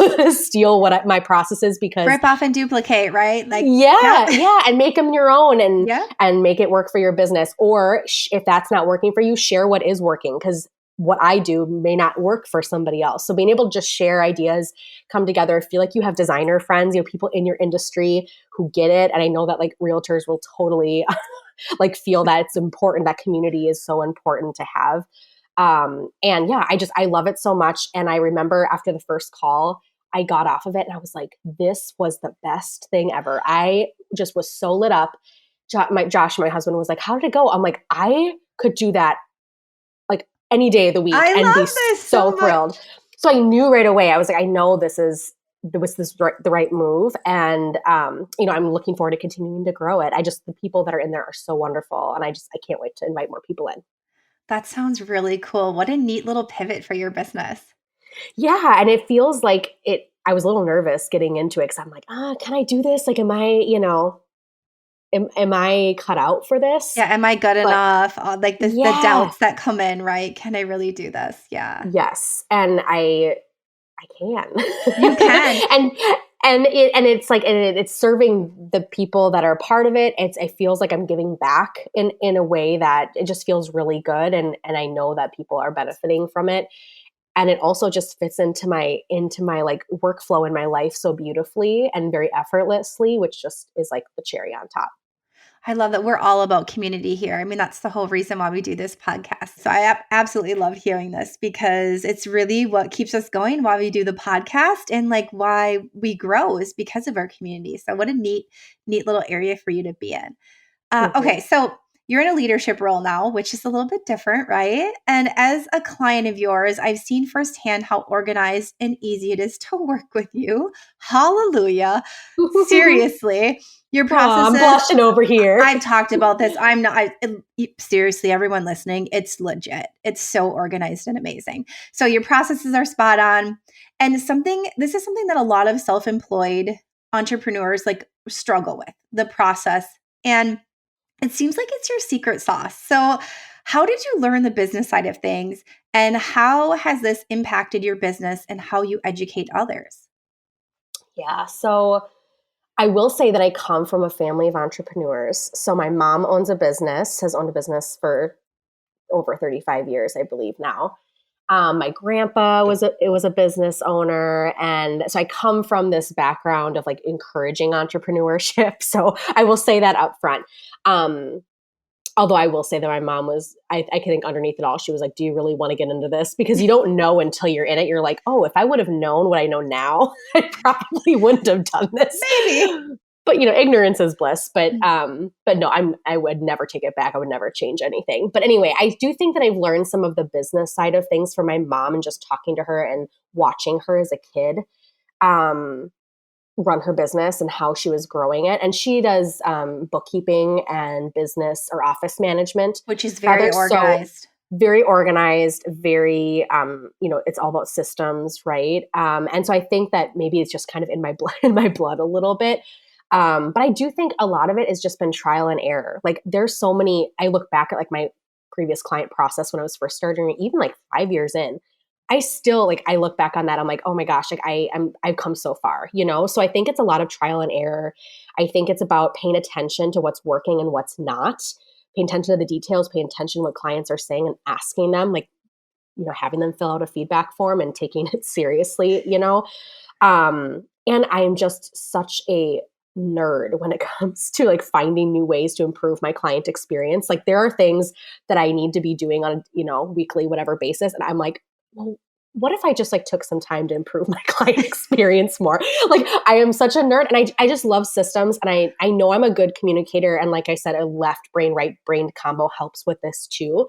Speaker 4: what my process is, because
Speaker 1: Rip off and duplicate, right? Like
Speaker 4: yeah, and make them your own and make it work for your business. Or if that's not working for you, share what is working, because what I do may not work for somebody else. So being able to just share ideas, come together, feel like you have designer friends, people in your industry who get it. And I know that like realtors will totally like feel that it's important. That community is so important to have. And yeah, I love it so much. And I remember after the first call, I got off of it and I was like, this was the best thing ever. I just was so lit up. Josh, my husband, was like, how did it go? I'm like, I could do that like any day of the week and be so thrilled. So I knew right away, I was like, I know this was the right move. And, I'm looking forward to continuing to grow it. The people that are in there are so wonderful. And I can't wait to invite more people in.
Speaker 1: That sounds really cool. What a neat little pivot for your business.
Speaker 4: Yeah. And it feels like I was a little nervous getting into it because I'm like, can I do this? Like, am I, am I cut out for this?
Speaker 1: Yeah. Am I good enough? Like the doubts that come in, right? Can I really do this? Yeah.
Speaker 4: Yes. And I can.
Speaker 1: You can.
Speaker 4: and it's like, and it's serving the people that are part of it. It feels like I'm giving back in a way that it just feels really good. And I know that people are benefiting from it. And it also just fits into my like workflow in my life so beautifully and very effortlessly, which just is like the cherry on top.
Speaker 1: I love that we're all about community here. I mean, that's the whole reason why we do this podcast. So I absolutely love hearing this because it's really what keeps us going while we do the podcast, and like why we grow is because of our community. So what a neat little area for you to be in. Okay, so you're in a leadership role now, which is a little bit different, right? And as a client of yours, I've seen firsthand how organized and easy it is to work with you. Hallelujah. Seriously. Your process.
Speaker 4: I'm blushing over here.
Speaker 1: I've talked about this. Seriously, everyone listening, it's legit. It's so organized and amazing. So your processes are spot on. And this is something that a lot of self-employed entrepreneurs like struggle with, the process. And it seems like it's your secret sauce. So how did you learn the business side of things? And how has this impacted your business and how you educate others?
Speaker 4: Yeah. So I will say that I come from a family of entrepreneurs. So my mom has owned a business for over 35 years, I believe now. My grandpa was a business owner. And so I come from this background of like encouraging entrepreneurship. So I will say that up front. Although I will say that my mom was, I think underneath it all, she was like, do you really want to get into this? Because you don't know until you're in it. You're like, oh, if I would have known what I know now, I probably wouldn't have done this.
Speaker 1: Maybe.
Speaker 4: But ignorance is bliss. But no, I would never take it back. I would never change anything. But anyway, I do think that I've learned some of the business side of things from my mom and just talking to her and watching her as a kid. run her business and how she was growing it. And she does bookkeeping and business or office management.
Speaker 1: Which is very organized.
Speaker 4: Very organized, very, it's all about systems, right? And so I think that maybe it's just kind of in my blood a little bit. But I do think a lot of it has just been trial and error. Like there's so many, I look back at like my previous client process when I was first starting, even like 5 years in, I still like, I look back on that. I'm like, oh my gosh, like I've come so far, So I think it's a lot of trial and error. I think it's about paying attention to what's working and what's not, paying attention to the details, paying attention to what clients are saying and asking them, like, having them fill out a feedback form and taking it seriously, and I'm just such a nerd when it comes to like finding new ways to improve my client experience. Like there are things that I need to be doing on a, weekly, whatever basis. And I'm like, well, what if I just like took some time to improve my client experience more? Like I am such a nerd and I just love systems. And I know I'm a good communicator. And like I said, a left brain, right brain combo helps with this too.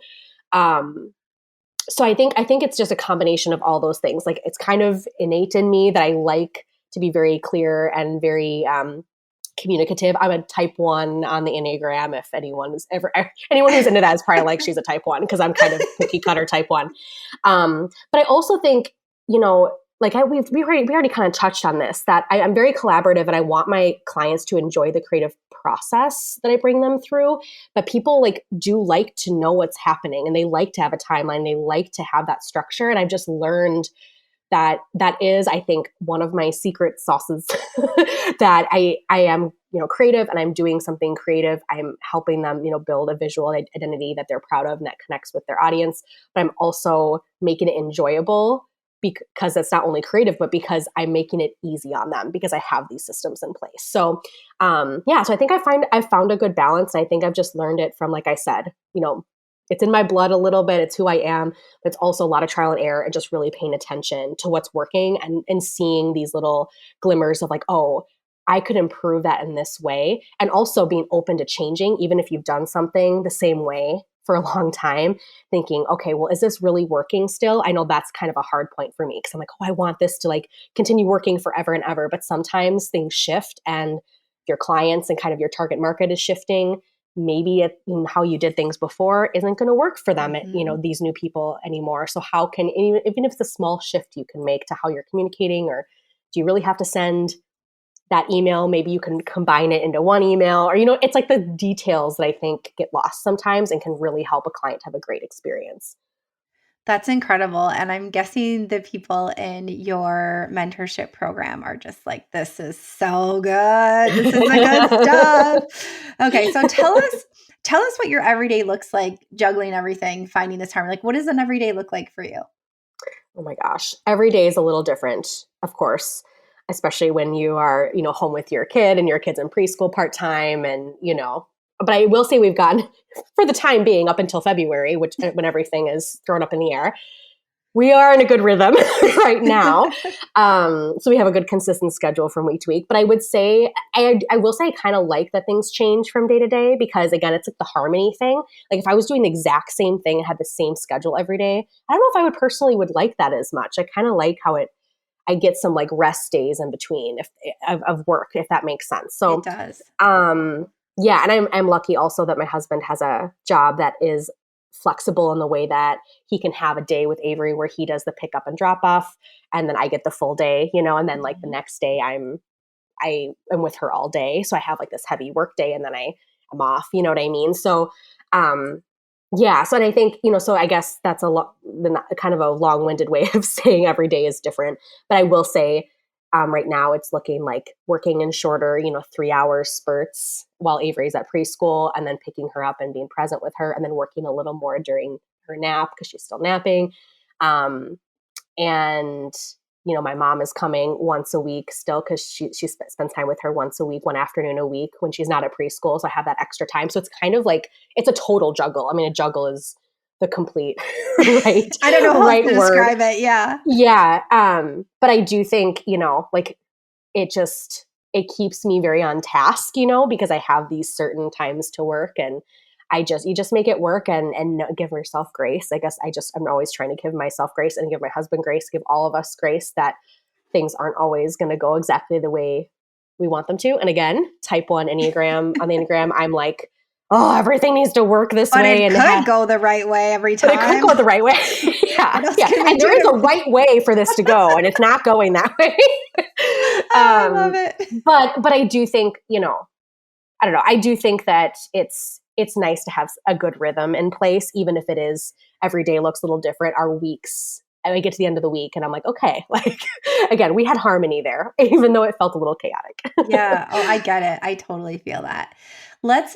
Speaker 4: So I think it's just a combination of all those things. Like it's kind of innate in me that I like to be very clear and very, communicative. I'm a type 1 on the Enneagram. If anyone who's into that is probably like she's a type 1 because I'm kind of cookie cutter type 1. But I also think, like we already kind of touched on this, that I'm very collaborative and I want my clients to enjoy the creative process that I bring them through. But people like do like to know what's happening and they like to have a timeline. They like to have that structure. And I've just learned that is, I think, one of my secret sauces that I am, creative and I'm doing something creative. I'm helping them, build a visual identity that they're proud of and that connects with their audience. But I'm also making it enjoyable because it's not only creative, but because I'm making it easy on them because I have these systems in place. So, so I think I've found a good balance. And I think I've just learned it from, like I said, it's in my blood a little bit. It's who I am. But it's also a lot of trial and error and just really paying attention to what's working and seeing these little glimmers of like, oh, I could improve that in this way. And also being open to changing, even if you've done something the same way for a long time, thinking, okay, well, is this really working still? I know that's kind of a hard point for me because I'm like, oh, I want this to like continue working forever and ever. But sometimes things shift and your clients and kind of your target market is shifting. Maybe how you did things before isn't going to work for them, these new people anymore. So how can, even if it's a small shift you can make to how you're communicating, or do you really have to send that email? Maybe you can combine it into one email, or, it's like the details that I think get lost sometimes and can really help a client have a great experience.
Speaker 1: That's incredible. And I'm guessing the people in your mentorship program are just like, this is so good. This is the good stuff. Okay. So tell us what your everyday looks like, juggling everything, finding this time. Like, what does an everyday look like for you?
Speaker 4: Oh my gosh. Every day is a little different, of course, especially when you are, home with your kid and your kid's in preschool part-time and, but I will say we've gotten, for the time being, up until February, when everything is thrown up in the air, we are in a good rhythm right now. So we have a good consistent schedule from week to week. But I would say, I will say I kind of like that things change from day to day because, again, it's like the harmony thing. Like if I was doing the exact same thing and had the same schedule every day, I don't know if I would personally like that as much. I kind of like how I get some like rest days in between of work, if that makes sense. So
Speaker 1: it does.
Speaker 4: Yeah. And I'm lucky also that my husband has a job that is flexible in the way that he can have a day with Avery where he does the pick up and drop off. And then I get the full day, and then like the next day I am with her all day. So I have like this heavy work day and then I'm off, you know what I mean? So, yeah. So, and I think, so I guess that's kind of a long-winded way of saying every day is different, but I will say, right now it's looking like working in shorter, 3-hour spurts while Avery's at preschool and then picking her up and being present with her and then working a little more during her nap because she's still napping. And, my mom is coming once a week still because she spends time with her once a week, one afternoon a week when she's not at preschool. So I have that extra time. So it's kind of like, it's a total juggle. I mean, a juggle is the complete right.
Speaker 1: I don't know how
Speaker 4: right
Speaker 1: to describe it. Yeah.
Speaker 4: Yeah. But I do think, like it keeps me very on task, because I have these certain times to work and you just make it work and give yourself grace. I guess I'm always trying to give myself grace and give my husband grace, give all of us grace that things aren't always going to go exactly the way we want them to. And again, type 1 Enneagram on the Enneagram, I'm like, oh, everything needs to work this way.
Speaker 1: But it could go the right way every time.
Speaker 4: But it could go the right way. Yeah. And there is a right way for this to go, and it's not going that way.
Speaker 1: I love it.
Speaker 4: But I do think, I don't know. I do think that it's nice to have a good rhythm in place, even if it is every day looks a little different. Our weeks, and I get to the end of the week and I'm like, okay, again, we had harmony there, even though it felt a little chaotic.
Speaker 1: Yeah. Oh, I get it. I totally feel that. Let's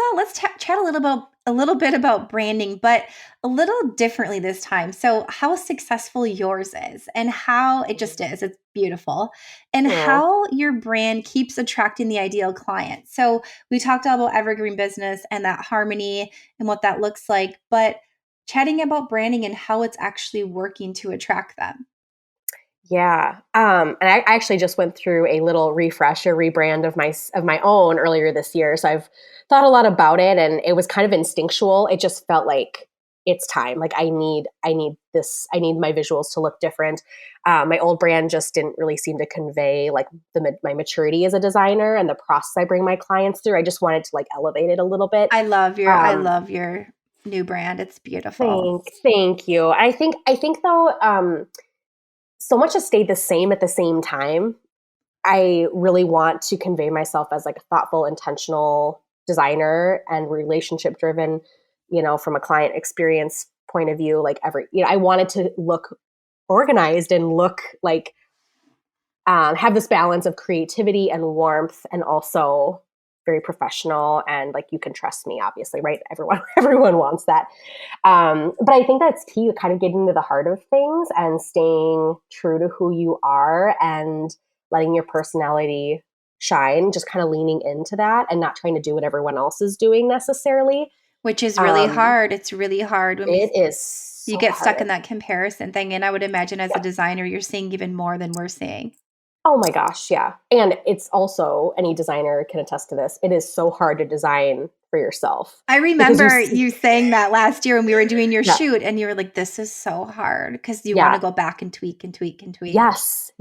Speaker 1: chat a little bit about branding, but a little differently this time. So how successful yours is and how it just is. It's beautiful. And how your brand keeps attracting the ideal client. So we talked all about Evergreen business and that harmony and what that looks like, but chatting about branding and how it's actually working to attract them.
Speaker 4: Yeah. And I actually just went through a little rebrand of my own earlier this year. So I've thought a lot about it, and it was kind of instinctual. It just felt like it's time. Like I need this, I need my visuals to look different. My old brand just didn't really seem to convey like my maturity as a designer and the process I bring my clients through. I just wanted to like elevate it a little bit.
Speaker 1: I love your new brand. It's beautiful.
Speaker 4: Thank you. I think though, so much has stayed the same at the same time. I really want to convey myself as like a thoughtful, intentional designer and relationship driven, from a client experience point of view, like I wanted to look organized and look like, have this balance of creativity and warmth, and also very professional and like, you can trust me, obviously, right? Everyone wants that. But I think that's key, kind of getting to the heart of things and staying true to who you are and letting your personality shine, just kind of leaning into that and not trying to do what everyone else is doing necessarily.
Speaker 1: Which is really hard. It's really hard. When
Speaker 4: it is.
Speaker 1: You get stuck in that comparison thing. And I would imagine as a designer, you're seeing even more than we're seeing.
Speaker 4: Oh my gosh, yeah. And it's also, any designer can attest to this, it is so hard to design for yourself.
Speaker 1: I remember you saying that last year when we were doing your shoot, and you were like, this is so hard because you want to go back and tweak and tweak and tweak.
Speaker 4: Yes,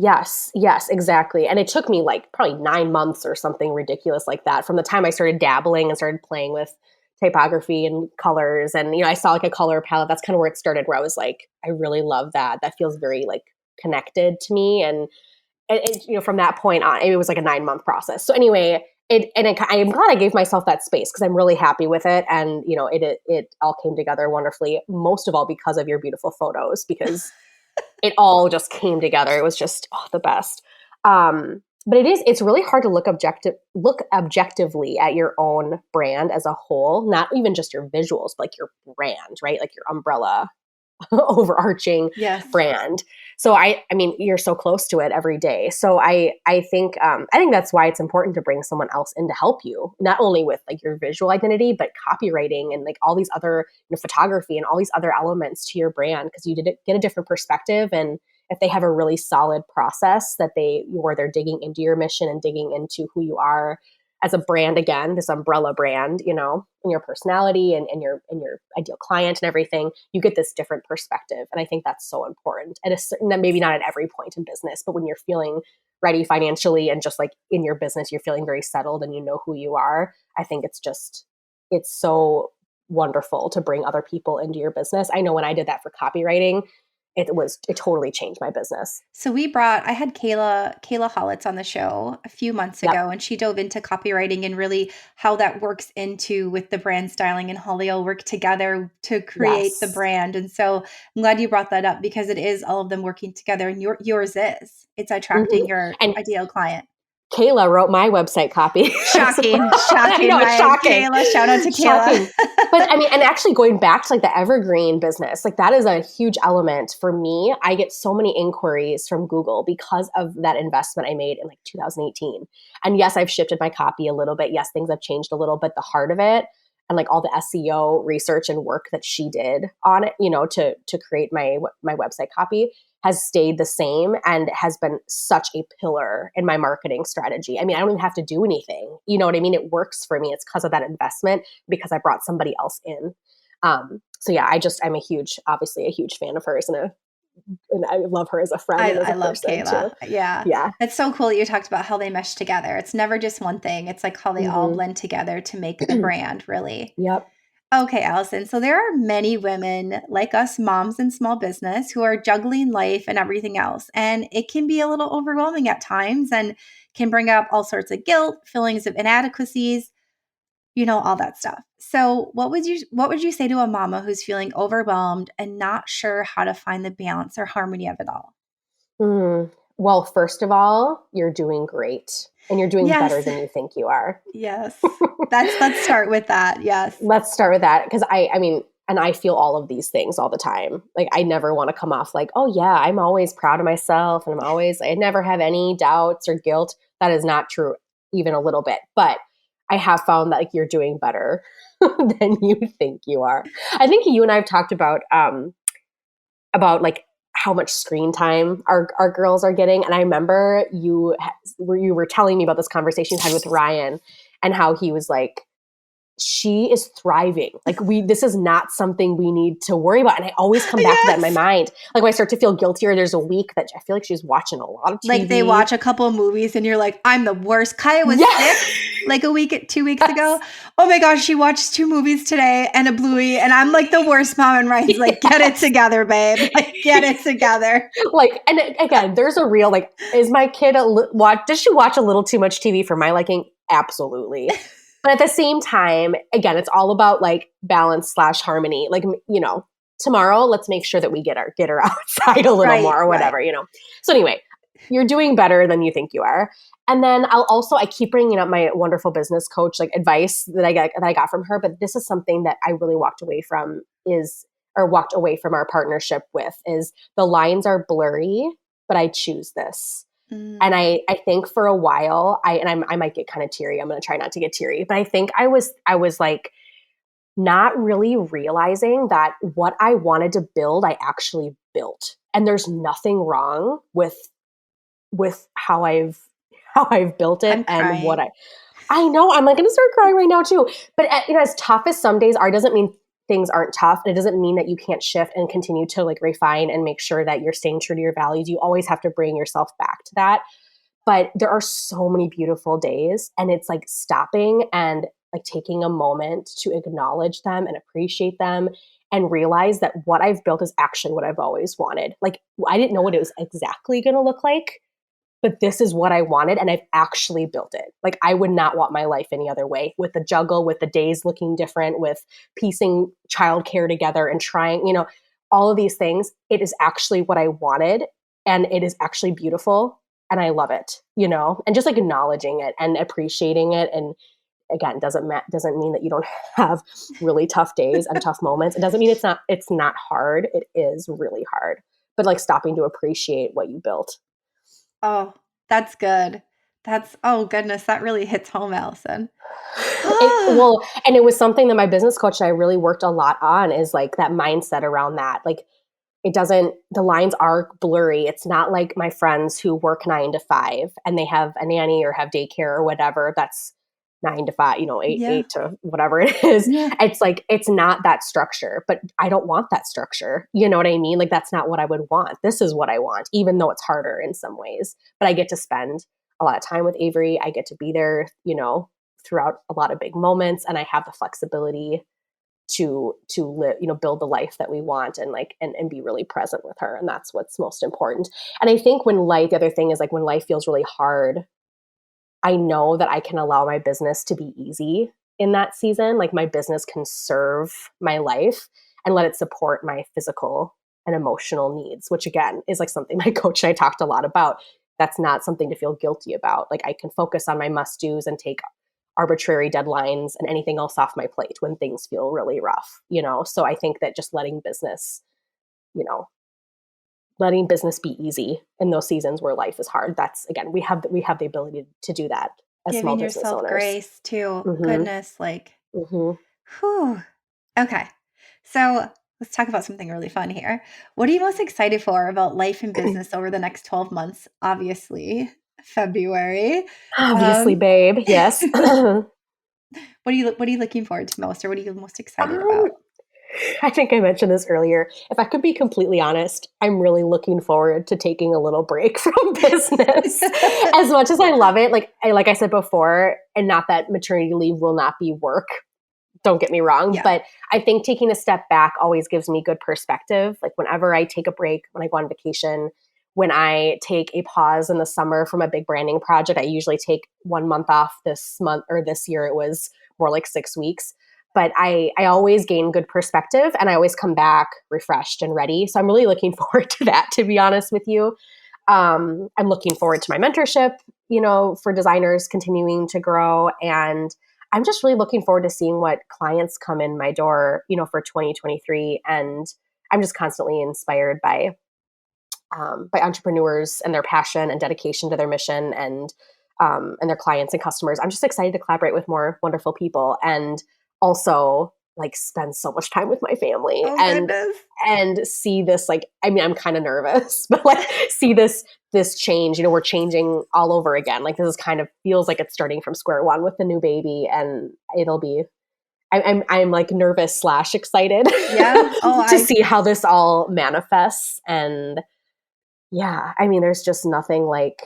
Speaker 4: exactly. And it took me like probably 9 months or something ridiculous like that from the time I started dabbling and started playing with typography and colors. And, I saw like a color palette. That's kind of where it started, where I was like, I really love that. That feels very like connected to me. And from that point on, it was like a 9-month process. So anyway, I am glad I gave myself that space because I'm really happy with it. And, it all came together wonderfully, most of all because of your beautiful photos, because it all just came together. It was just the best. But it's really hard to look objectively at your own brand as a whole, not even just your visuals, but like your brand, right? Like your umbrella overarching brand. So I mean, you're so close to it every day. So I think that's why it's important to bring someone else in to help you, not only with like your visual identity, but copywriting and like all these other photography and all these other elements to your brand, because you get a different perspective. And if they have a really solid process where they're digging into your mission and digging into who you are as a brand, again, this umbrella brand, and your personality and your ideal client and everything, you get this different perspective. And I think that's so important. At a certain, maybe not at every point in business, but when you're feeling ready financially and just like in your business, you're feeling very settled and you know who you are. I think it's so wonderful to bring other people into your business. I know when I did that for copywriting, it totally changed my business.
Speaker 1: So I had Kayla Hollitz on the show a few months ago, and she dove into copywriting and really how that works into with the brand styling and how they all work together to create the brand. And so I'm glad you brought that up, because it is all of them working together, and yours is. It's attracting your ideal client.
Speaker 4: Kayla wrote my website copy.
Speaker 1: Shocking.
Speaker 4: I know, it's shocking.
Speaker 1: Kayla, shout out to Kayla.
Speaker 4: But I mean, and actually going back to like the Evergreen business, like that is a huge element for me. I get so many inquiries from Google because of that investment I made in like 2018. And yes, I've shifted my copy a little bit. Yes, things have changed a little bit. The heart of it and like all the SEO research and work that she did on it, to create my website copy has stayed the same and has been such a pillar in my marketing strategy. I mean, I don't even have to do anything. You know what I mean? It works for me. It's because of that investment, because I brought somebody else in. So yeah, I'm obviously a huge fan of hers and and I love her as a friend and as
Speaker 1: I
Speaker 4: a
Speaker 1: love
Speaker 4: person
Speaker 1: Kayla.
Speaker 4: too.
Speaker 1: Yeah.
Speaker 4: Yeah.
Speaker 1: It's so cool that you talked about how they mesh together. It's never just one thing. It's like how they all blend together to make the brand, really.
Speaker 4: Yep.
Speaker 1: Okay, Allison. So there are many women like us, moms in small business, who are juggling life and everything else. And it can be a little overwhelming at times and can bring up all sorts of guilt, feelings of inadequacies, all that stuff. So what would you say to a mama who's feeling overwhelmed and not sure how to find the balance or harmony of it all?
Speaker 4: Well, first of all, you're doing great and you're doing better
Speaker 1: Yes.
Speaker 4: than you think you are.
Speaker 1: Yes. Let's start with that. Yes.
Speaker 4: Let's start with that. Cause I mean, and I feel all of these things all the time. Like I never want to come off like, oh yeah, I'm always proud of myself. And I never have any doubts or guilt. That is not true even a little bit, but I have found that like you're doing better than you think you are. I think you and I have talked about like how much screen time our girls are getting. And I remember you were telling me about this conversation you had with Ryan and how he was like, she is thriving. Like this is not something we need to worry about. And I always come back to that in my mind. Like when I start to feel guilty or there's a week that I feel like she's watching a lot of TV.
Speaker 1: Like they watch a couple of movies and you're like, I'm the worst. Kaya was sick like 2 weeks ago. Oh my gosh, she watched 2 movies today and a Bluey. And I'm like the worst mom. And Ryan's like, get it together, babe. Like, get it together.
Speaker 4: Like, and again, there's a real, like, is my kid, does she watch a little too much TV for my liking? Absolutely. But at the same time, again, it's all about like balance/harmony. Like, tomorrow, let's make sure that we get her outside a little more or whatever, So anyway, you're doing better than you think you are. And then I keep bringing up my wonderful business coach, like advice that I got from her. But this is something that I really walked away from our partnership with is the lines are blurry, but I choose this. And I think for a while I might get kind of teary. I'm going to try not to get teary, but I think I was like not really realizing that what I wanted to build, I actually built. And there's nothing wrong with how I've built it and what I know. I'm like going to start crying right now too. But as tough as some days are, doesn't mean things aren't tough. And it doesn't mean that you can't shift and continue to like refine and make sure that you're staying true to your values. You always have to bring yourself back to that. But there are so many beautiful days and it's like stopping and like taking a moment to acknowledge them and appreciate them and realize that what I've built is actually what I've always wanted. Like I didn't know what it was exactly going to look like, but this is what I wanted and I've actually built it. Like I would not want my life any other way with the juggle, with the days looking different, with piecing childcare together and trying, all of these things. It is actually what I wanted and it is actually beautiful and I love it, and just like acknowledging it and appreciating it. And again, doesn't mean that you don't have really tough days and tough moments. It doesn't mean it's not hard. It is really hard, but like stopping to appreciate what you built.
Speaker 1: Oh, that's good. Oh goodness, that really hits home, Allison.
Speaker 4: And it was something that my business coach and I really worked a lot on is like that mindset around that. Like the lines are blurry. It's not like my friends who work 9 to 5 and they have a nanny or have daycare or whatever. That's 9 to 5, 8 to whatever it is. Yeah. It's like, it's not that structure, but I don't want that structure. You know what I mean? Like, that's not what I would want. This is what I want, even though it's harder in some ways, but I get to spend a lot of time with Avery. I get to be there, throughout a lot of big moments. And I have the flexibility to live, build the life that we want and like, and be really present with her. And that's what's most important. And I think the other thing is like when life feels really hard, I know that I can allow my business to be easy in that season. Like my business can serve my life and let it support my physical and emotional needs, which again is like something my coach and I talked a lot about. That's not something to feel guilty about. Like I can focus on my must-dos and take arbitrary deadlines and anything else off my plate when things feel really rough, So I think that just letting business be easy in those seasons where life is hard. That's again, we have the ability to do that as small business owners.
Speaker 1: Giving yourself grace too.
Speaker 4: Mm-hmm.
Speaker 1: Goodness, like, whew. Okay. So let's talk about something really fun here. What are you most excited for about life and business over the next 12 months? Obviously, February.
Speaker 4: Obviously, babe. Yes.
Speaker 1: What are you looking forward to most, or what are you most excited about?
Speaker 4: I think I mentioned this earlier. If I could be completely honest, I'm really looking forward to taking a little break from business. As much as I love it, like I said before, and not that maternity leave will not be work. Don't get me wrong, but I think taking a step back always gives me good perspective. Like whenever I take a break, when I go on vacation, when I take a pause in the summer from a big branding project, I usually take 1 month off this month, or this year it was more like 6 weeks. But I always gain good perspective and I always come back refreshed and ready. So I'm really looking forward to that, to be honest with you. I'm looking forward to my mentorship, for designers continuing to grow. And I'm just really looking forward to seeing what clients come in my door, for 2023. And I'm just constantly inspired by entrepreneurs and their passion and dedication to their mission and their clients and customers. I'm just excited to collaborate with more wonderful people and also like spend so much time with my family and see this, like, I mean, I'm kind of nervous, but like see this change, we're changing all over again. Like this is kind of feels like it's starting from square one with the new baby, and it'll be, I'm like nervous / excited to see how this all manifests. And yeah, I mean, there's just nothing like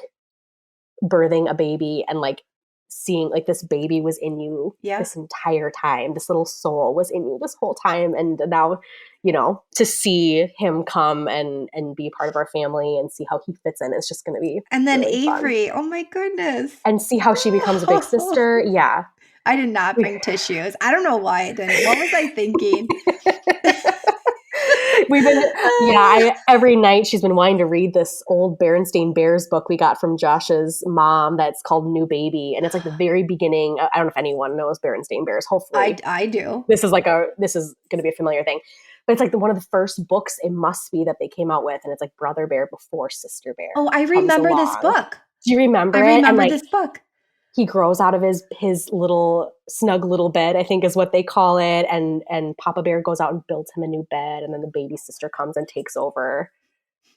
Speaker 4: birthing a baby and like seeing like this baby was in you this entire time. This little soul was in you this whole time. And now, to see him come and be part of our family and see how he fits in is just going to be
Speaker 1: And then
Speaker 4: really
Speaker 1: Avery,
Speaker 4: fun.
Speaker 1: Oh my goodness.
Speaker 4: And see how she becomes a big sister. Yeah.
Speaker 1: I did not bring tissues. I don't know why I didn't. What was I thinking?
Speaker 4: We've been, every night she's been wanting to read this old Berenstain Bears book we got from Josh's mom that's called New Baby. And it's like the very beginning. I don't know if anyone knows Berenstain Bears. Hopefully.
Speaker 1: I do.
Speaker 4: This is going to be a familiar thing. But it's like one of the first books it must be that they came out with. And it's like Brother Bear before Sister Bear.
Speaker 1: Oh, I remember this book.
Speaker 4: Do you remember it?
Speaker 1: I remember this book.
Speaker 4: He grows out of his little snug little bed, I think is what they call it. And Papa Bear goes out and builds him a new bed. And then the baby sister comes and takes over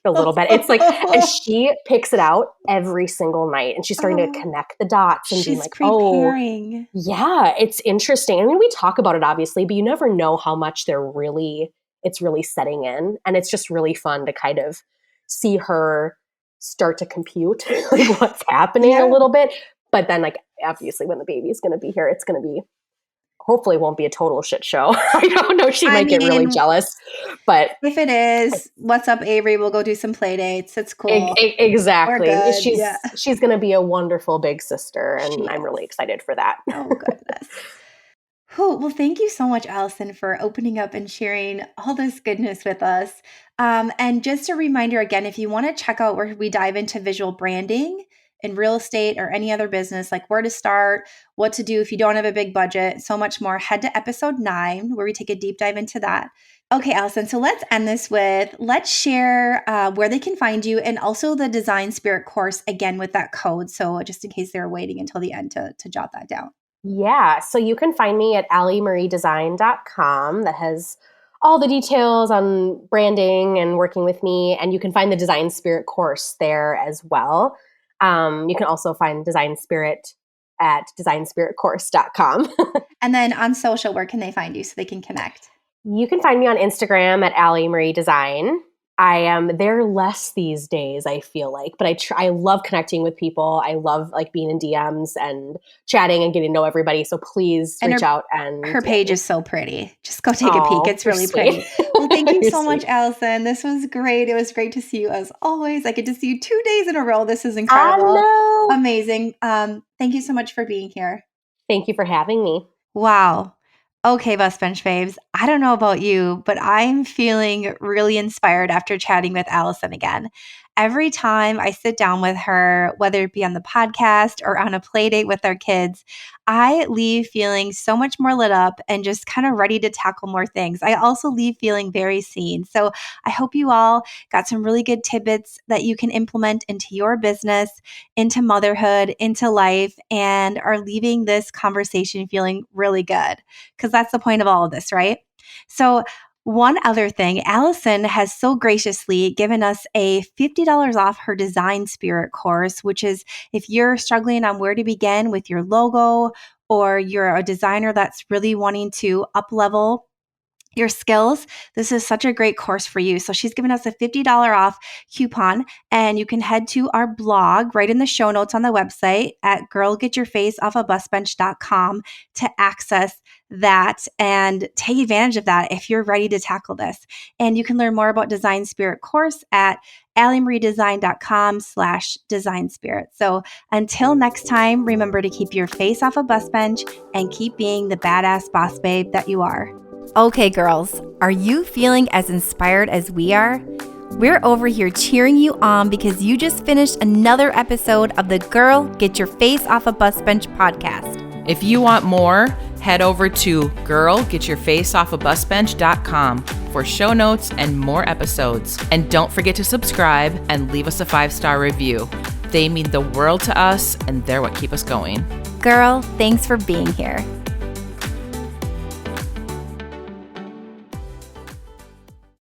Speaker 4: the little bed. It's like, and she picks it out every single night. And she's starting to connect the dots and being like,
Speaker 1: preparing.
Speaker 4: Yeah, it's interesting. I mean, we talk about it obviously, but you never know how much it's really setting in. And it's just really fun to kind of see her start to compute like what's happening a little bit. But then, like, obviously, when the baby's going to be here, it's going to be, hopefully, it won't be a total shit show. I don't know. She might get really jealous. But
Speaker 1: if it is, what's up, Avery? We'll go do some play dates. It's cool.
Speaker 4: Exactly. She's going to be a wonderful big sister. And I'm really excited for that.
Speaker 1: Oh, goodness. Well, thank you so much, Allison, for opening up and sharing all this goodness with us. And just a reminder again, if you want to check out where we dive into visual branding in real estate or any other business, like where to start, what to do if you don't have a big budget, so much more, head to episode 9 where we take a deep dive into that. Okay, Allison, so let's end this with, let's share where they can find you and also the Design Spirit course again with that code. So just in case they're waiting until the end to jot that down.
Speaker 4: Yeah, so you can find me at alliemariedesign.com. That has all the details on branding and working with me. And you can find the Design Spirit course there as well. You can also find Design Spirit at designspiritcourse.com.
Speaker 1: And then on social, where can they find you so they can connect?
Speaker 4: You can find me on Instagram at Allie Marie Design. I am there less these days, I feel like, but I love connecting with people. I love like being in DMs and chatting and getting to know everybody. So please reach out. And
Speaker 1: her page is so pretty. Just go take a peek. It's really pretty. Well, thank you so much, Allison. This was great. It was great to see you as always. I get to see you 2 days in a row. This is incredible.
Speaker 4: I know.
Speaker 1: Amazing. Thank you so much for being here.
Speaker 4: Thank you for having me.
Speaker 1: Wow. Okay, Bus Bench Babes, I don't know about you, but I'm feeling really inspired after chatting with Allison again. Every time I sit down with her, whether it be on the podcast or on a play date with our kids, I leave feeling so much more lit up and just kind of ready to tackle more things. I also leave feeling very seen. So I hope you all got some really good tidbits that you can implement into your business, into motherhood, into life, and are leaving this conversation feeling really good, because that's the point of all of this, right? So one other thing, Allison has so graciously given us a $50 off her Design Spirit course, which is if you're struggling on where to begin with your logo, or you're a designer that's really wanting to up-level your skills, this is such a great course for you. So she's given us a $50 off coupon, and you can head to our blog right in the show notes on the website at girlgetyourfaceoffabusbench.com to access that and take advantage of that if you're ready to tackle this. And you can learn more about Design Spirit course at alliemariedesign.com/design spirit. So until next time, remember to keep your face off a bus bench and keep being the badass boss babe that you are.
Speaker 2: Okay, girls, are you feeling as inspired as we are? We're over here cheering you on because you just finished another episode of the Girl Get Your Face Off a Bus Bench podcast.
Speaker 3: If you want more, head over to girlgetyourfaceoffabusbench.com for show notes and more episodes. And don't forget to subscribe and leave us a 5-star review. They mean the world to us, and they're what keep us going.
Speaker 2: Girl, thanks for being here.